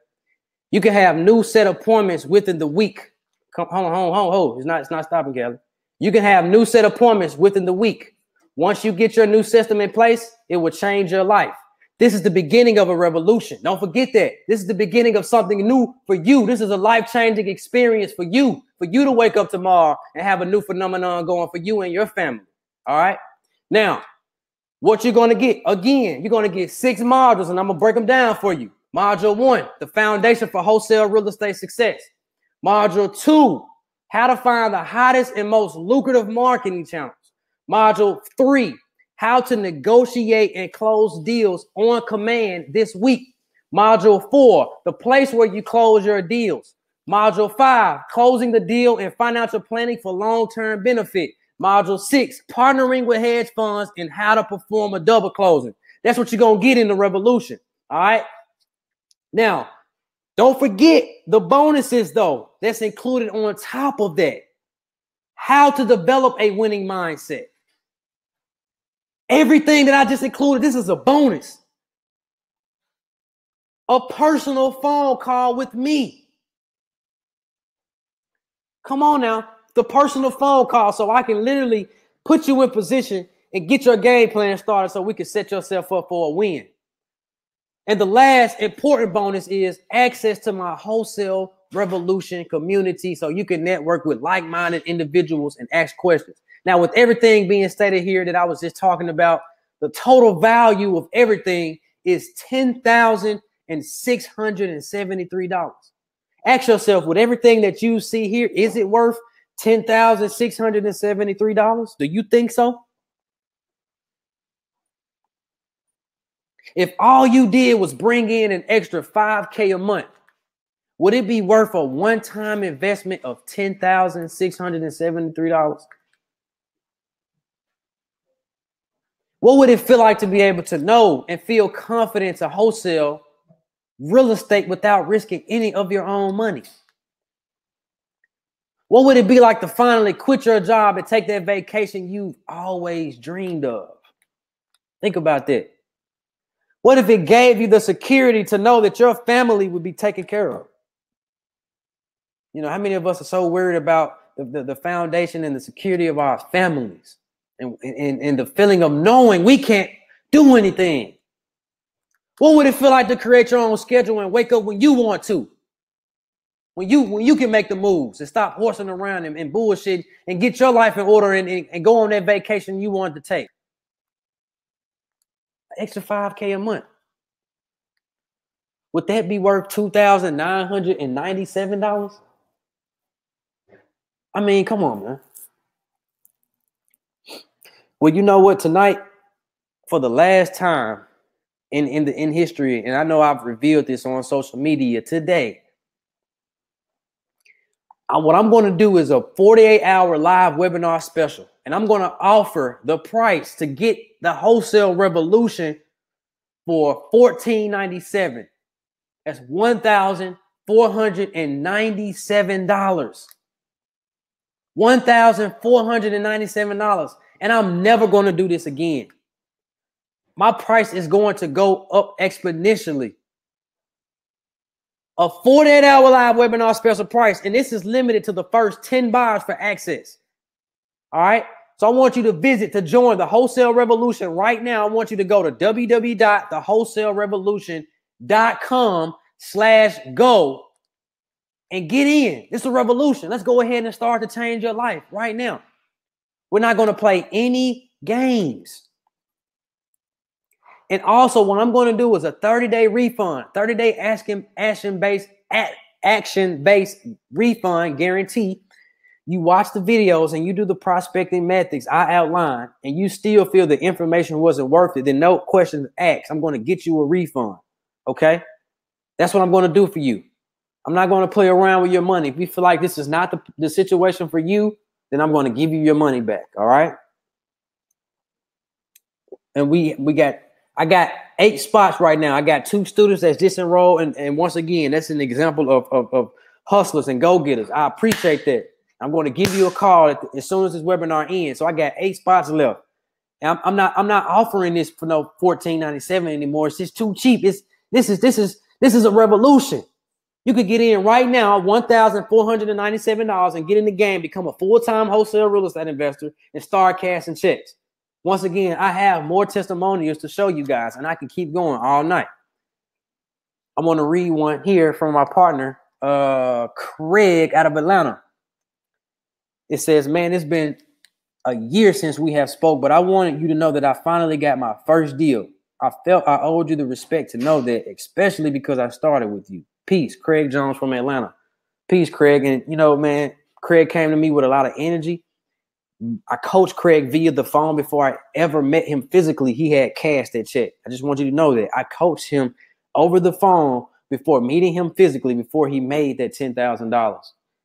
You can have new set appointments within the week. Hold on. It's not stopping, Kelly. You can have new set appointments within the week. Once you get your new system in place, it will change your life. This is the beginning of a revolution. Don't forget that. This is the beginning of something new for you. This is a life-changing experience for you to wake up tomorrow and have a new phenomenon going for you and your family. All right. Now, what you're going to get, again, you're going to get 6 modules, and I'm going to break them down for you. Module 1, the foundation for wholesale real estate success. Module 2, how to find the hottest and most lucrative marketing channels. Module 3, how to negotiate and close deals on command this week. Module 4, the place where you close your deals. Module 5, closing the deal and financial planning for long-term benefit. Module 6, partnering with hedge funds and how to perform a double closing. That's what you're going to get in the revolution. All right. Now, don't forget the bonuses, though, that's included on top of that. How to develop a winning mindset. Everything that I just included, this is a bonus. A personal phone call with me. Come on now. The personal phone call so I can literally put you in position and get your game plan started so we can set yourself up for a win. And the last important bonus is access to my wholesale revolution community so you can network with like-minded individuals and ask questions. Now, with everything being stated here that I was just talking about, the total value of everything is $10,673. Ask yourself, with everything that you see here, is it worth $10,673? Do you think so? If all you did was bring in an extra $5K a month, would it be worth a one-time investment of $10,673? What would it feel like to be able to know and feel confident to wholesale real estate without risking any of your own money? What would it be like to finally quit your job and take that vacation you've always dreamed of? Think about that. What if it gave you the security to know that your family would be taken care of? You know, how many of us are so worried about the foundation and the security of our families and the feeling of knowing we can't do anything? What would it feel like to create your own schedule and wake up when you want to? When you can make the moves and stop horsing around and bullshit and get your life in order and go on that vacation you wanted to take. An extra $5K a month. Would that be worth $2,997? I mean, come on, man. Well, you know what? Tonight, for the last time in history, and I know I've revealed this on social media today, what I'm going to do is a 48-hour live webinar special, and I'm going to offer the price to get the wholesale revolution for $1,497. That's $1,497. $1,497. And I'm never going to do this again. My price is going to go up exponentially. A 48-hour live webinar special price. And this is limited to the first 10 buyers for access. All right. So I want you to to join the Wholesale Revolution right now. I want you to go to www.thewholesalerevolution.com/go and get in. It's a revolution. Let's go ahead and start to change your life right now. We're not going to play any games. And also what I'm going to do is a 30-day refund, 30-day action-based refund guarantee. You watch the videos and you do the prospecting methods I outlined and you still feel the information wasn't worth it, then no questions asked. I'm going to get you a refund. Okay? That's what I'm going to do for you. I'm not going to play around with your money. If you feel like this is not the situation for you, then I'm going to give you your money back. All right? And I got 8 spots right now. I got 2 students that's disenrolled. And once again, that's an example of hustlers and go-getters. I appreciate that. I'm going to give you a call as soon as this webinar ends. So I got 8 spots left. And I'm not offering this for no $1,497 anymore. It's just too cheap. This is a revolution. You could get in right now, $1,497, and get in the game, become a full-time wholesale real estate investor, and start cashing checks. Once again, I have more testimonials to show you guys, and I can keep going all night. I'm going to read one here from my partner, Craig, out of Atlanta. It says, man, it's been a year since we have spoke, but I wanted you to know that I finally got my first deal. I felt I owed you the respect to know that, especially because I started with you. Peace, Craig Jones from Atlanta. Peace, Craig. And, you know, man, Craig came to me with a lot of energy. I coached Craig via the phone before I ever met him physically. He had cashed that check. I just want you to know that. I coached him over the phone before meeting him physically, before he made that $10,000.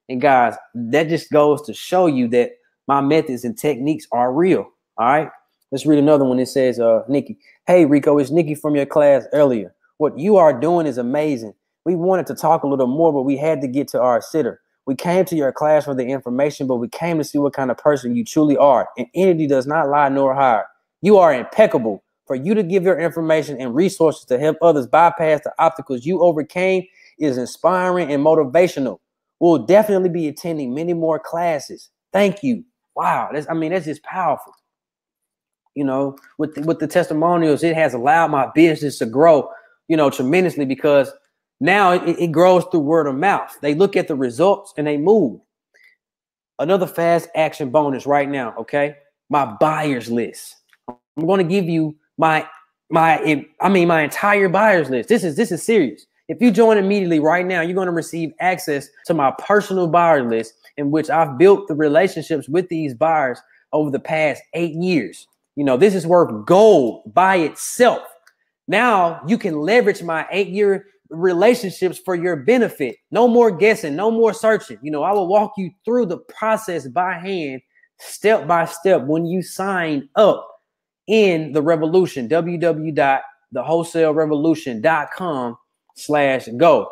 And, guys, that just goes to show you that my methods and techniques are real. All right? Let's read another one. It says, Nikki, hey, Rico, it's Nikki from your class earlier. What you are doing is amazing. We wanted to talk a little more, but we had to get to our sitter. We came to your class for the information, but we came to see what kind of person you truly are. And energy does not lie nor hide. You are impeccable. For you to give your information and resources to help others bypass the obstacles you overcame is inspiring and motivational. We'll definitely be attending many more classes. Thank you. Wow. That's just powerful. You know, with the testimonials, it has allowed my business to grow, you know, tremendously, because now it grows through word of mouth. They look at the results and they move. Another fast action bonus right now, okay? My buyers list. I'm going to give you my entire buyers list. This is serious. If you join immediately right now, you're going to receive access to my personal buyer list, in which I've built the relationships with these buyers over the past 8 years. You know, this is worth gold by itself. Now you can leverage my 8-year relationships for your benefit. No more guessing, no more searching. You know, I will walk you through the process by hand, step by step, when you sign up in the revolution, www.thewholesalerevolution.com/go.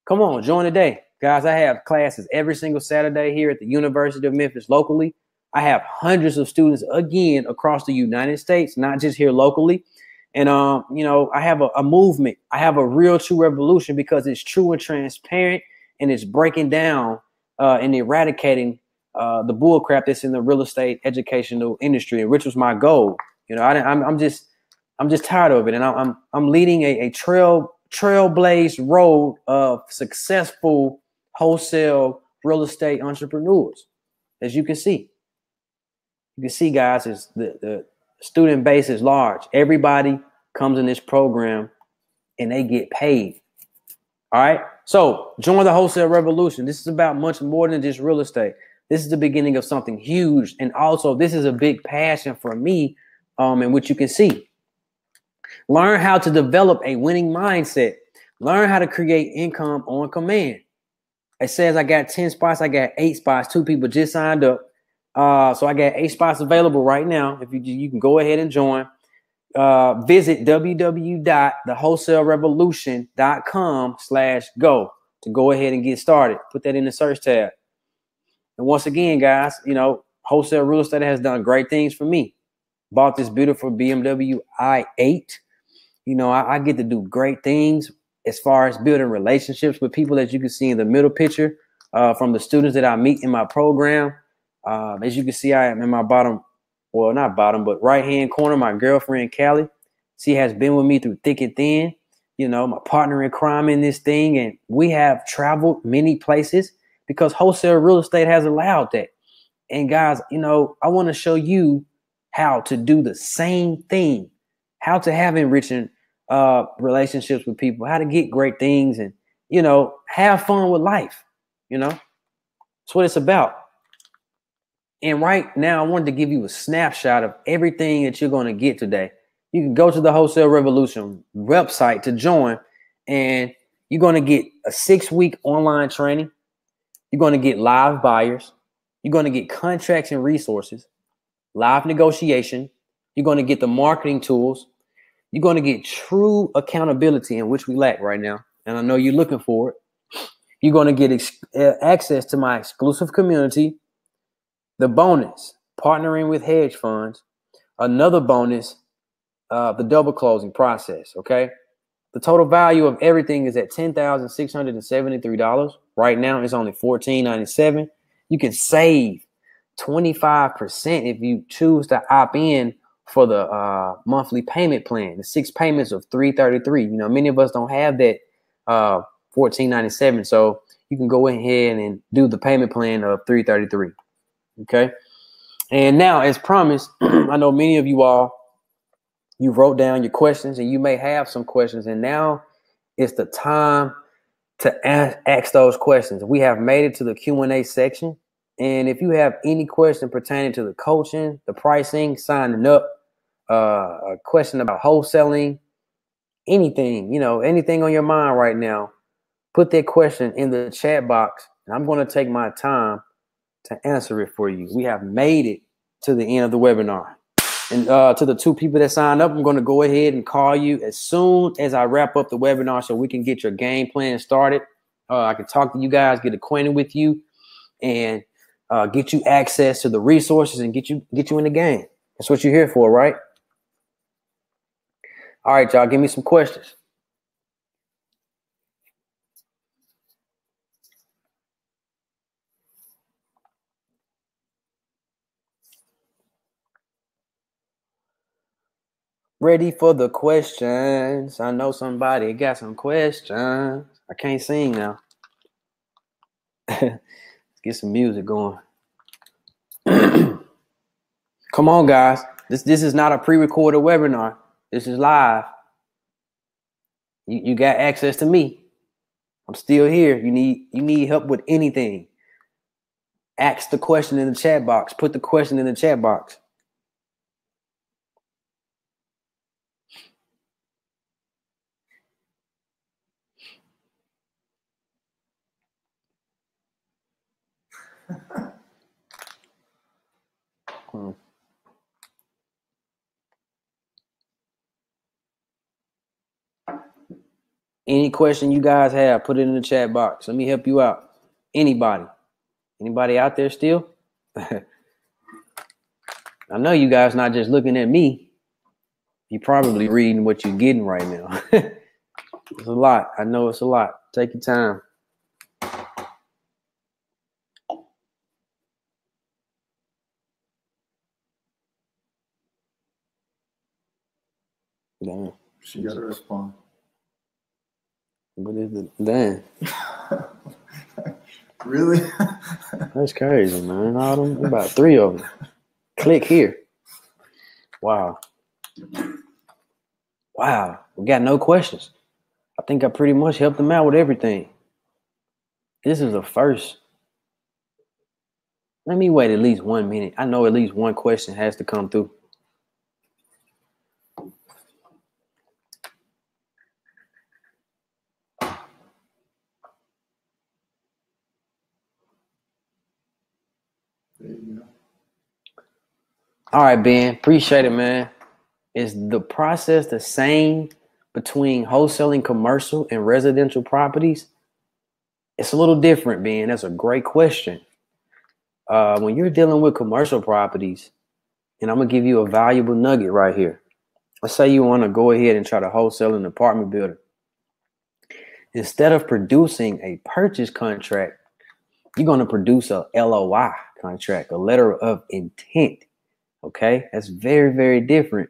Come on, join today. Guys, I have classes every single Saturday here at the University of Memphis locally. I have hundreds of students, again, across the United States, not just here locally. And, you know, I have a movement. I have a real true revolution, because it's true and transparent, and it's breaking down and eradicating the bull crap that's in the real estate educational industry, which was my goal. You know, I'm just tired of it. And I'm leading a trailblazed road of successful wholesale real estate entrepreneurs. As you can see. You can see, guys, is the student base is large. Everybody comes in this program and they get paid. All right. So join the wholesale revolution. This is about much more than just real estate. This is the beginning of something huge. And also, this is a big passion for me, in which you can see. Learn how to develop a winning mindset. Learn how to create income on command. It says I got 10 spots. I got 8 spots. 2 people just signed up. So I got 8 spots available right now. If you can go ahead and join. Visit www.thewholesalerevolution.com/go to go ahead and get started. Put that in the search tab. And once again, guys, you know, wholesale real estate has done great things for me. Bought this beautiful BMW i8. You know, I get to do great things as far as building relationships with people, as you can see in the middle picture, from the students that I meet in my program. As you can see, I am in my bottom, well, not bottom, but right-hand corner, my girlfriend, Callie. She has been with me through thick and thin, you know, my partner in crime in this thing. And we have traveled many places because wholesale real estate has allowed that. And guys, you know, I want to show you how to do the same thing, how to have enriching relationships with people, how to get great things and, you know, have fun with life. You know, that's what it's about. And right now, I wanted to give you a snapshot of everything that you're going to get today. You can go to the Wholesale Revolution website to join, and you're going to get a 6-week online training. You're going to get live buyers. You're going to get contracts and resources, live negotiation. You're going to get the marketing tools. You're going to get true accountability, in which we lack right now. And I know you're looking for it. You're going to get access to my exclusive community. The bonus, partnering with hedge funds. Another bonus, the double closing process, okay? The total value of everything is at $10,673. Right now, it's only $14.97. You can save 25% if you choose to opt in for the monthly payment plan, the 6 payments of $333. You know, many of us don't have that $14.97, so you can go ahead and do the payment plan of $333. Okay. And now, as promised, I know many of you all, you wrote down your questions, and you may have some questions. And now it's the time to ask those questions. We have made it to the Q&A section. And if you have any question pertaining to the coaching, the pricing, signing up, a question about wholesaling, anything, you know, anything on your mind right now, put that question in the chat box, and I'm going to take my time to answer it for you. We have made it to the end of the webinar. And to the 2 people that signed up, I'm going to go ahead and call you as soon as I wrap up the webinar so we can get your game plan started. I can talk to you guys, get acquainted with you, and get you access to the resources and get you in the game. That's what you're here for, right? All right, y'all, give me some questions. Ready for the questions. I know somebody got some questions. I can't sing now. Let's get some music going. Come on, guys. This is not a pre-recorded webinar. This is live. You got access to me. I'm still here. You need help with anything. Ask the question in the chat box. Put the question in the chat box. Any question you guys have, put it in the chat box. Let me help you out. Anybody out there still? I know you guys not just looking at me. You're probably reading what you're getting right now. It's a lot. I know it's a lot. Take your time. Damn. She got to respond. What is it? Damn. Really? That's crazy, man. About 3 of them. Click here. Wow. We got no questions. I think I pretty much helped them out with everything. This is a first. Let me wait at least 1 minute. I know at least one question has to come through. There you go. All right, Ben. Appreciate it, man. Is the process the same between wholesaling commercial and residential properties? It's a little different, Ben. That's a great question. When you're dealing with commercial properties, and I'm going to give you a valuable nugget right here. Let's say you want to go ahead and try to wholesale an apartment building. Instead of producing a purchase contract, you're going to produce a LOI contract, a letter of intent. Okay, that's very, very different.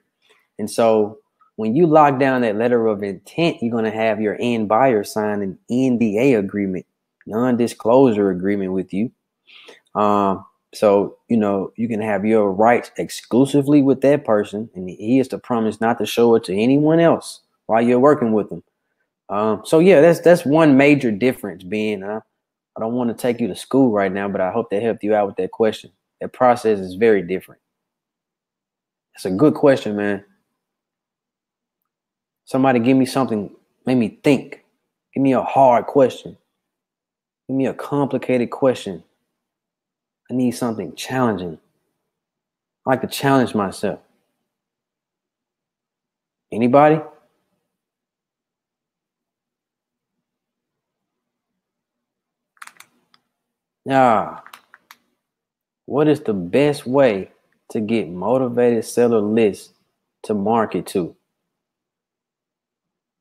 And so when you lock down that letter of intent, you're going to have your end buyer sign an NDA agreement, non-disclosure agreement with you. So, you can have your rights exclusively with that person, and he is to promise not to show it to anyone else while you're working with them. So yeah, that's one major difference, Ben. I don't want to take you to school right now, but I hope that helped you out with that question. That process is very different. It's a good question, man. Somebody give me something, make me think. Give me a hard question. Give me a complicated question. I need something challenging. I like to challenge myself. Anybody? Yeah. What is the best way to get motivated seller lists to market to?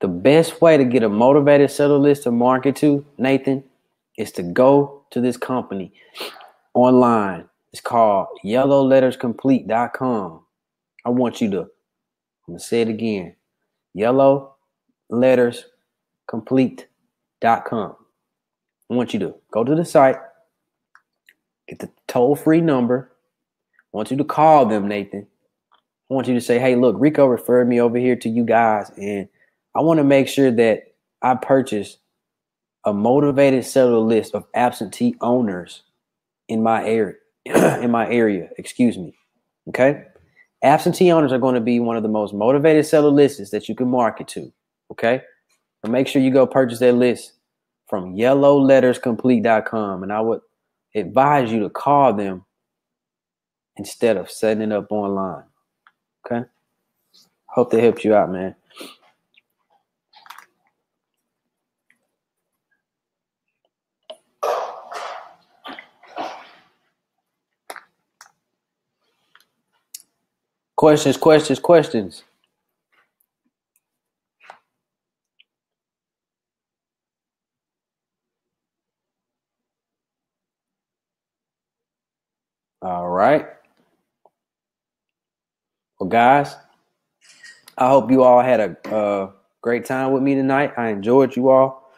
The best way to get a motivated seller list to market to, Nathan, is to go to this company online. It's called yellowletterscomplete.com. I'm going to say it again. yellowletterscomplete.com. I want you to go to the site, get the toll-free number. I want you to call them, Nathan. I want you to say, hey, look, Rico referred me over here to you guys, and I want to make sure that I purchase a motivated seller list of absentee owners in my area. Okay? Absentee owners are going to be one of the most motivated seller lists that you can market to. Okay? So make sure you go purchase that list from yellowletterscomplete.com, and I would advise you to call them instead of setting it up online. Okay? Hope that helps you out, man. Questions. right. Well, guys, I hope you all had a great time with me tonight. I enjoyed you all.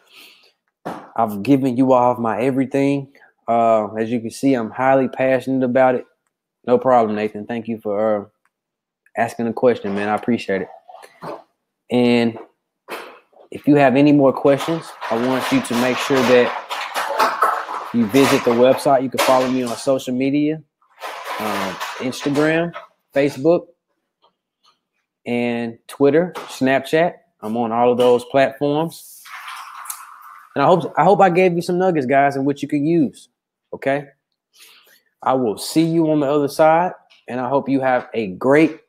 I've given you all my everything. As you can see, I'm highly passionate about it. No problem, Nathan. Thank you for asking a question, man. I appreciate it. And if you have any more questions, I want you to make sure that you visit the website. You can follow me on social media, Instagram, Facebook, and Twitter, Snapchat. I'm on all of those platforms. And I hope I gave you some nuggets, guys, in which you can use. Okay? I will see you on the other side, and I hope you have a great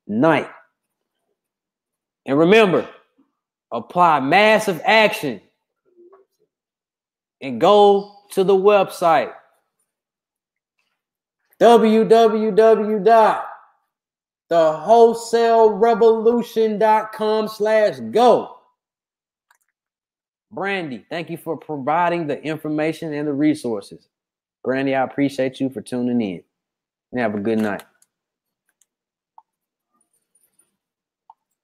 night. And remember, apply massive action and go to the website www.thewholesalerevolution.com/go. Brandy, thank you for providing the information and the resources. Brandy, I appreciate you for tuning in. And have a good night.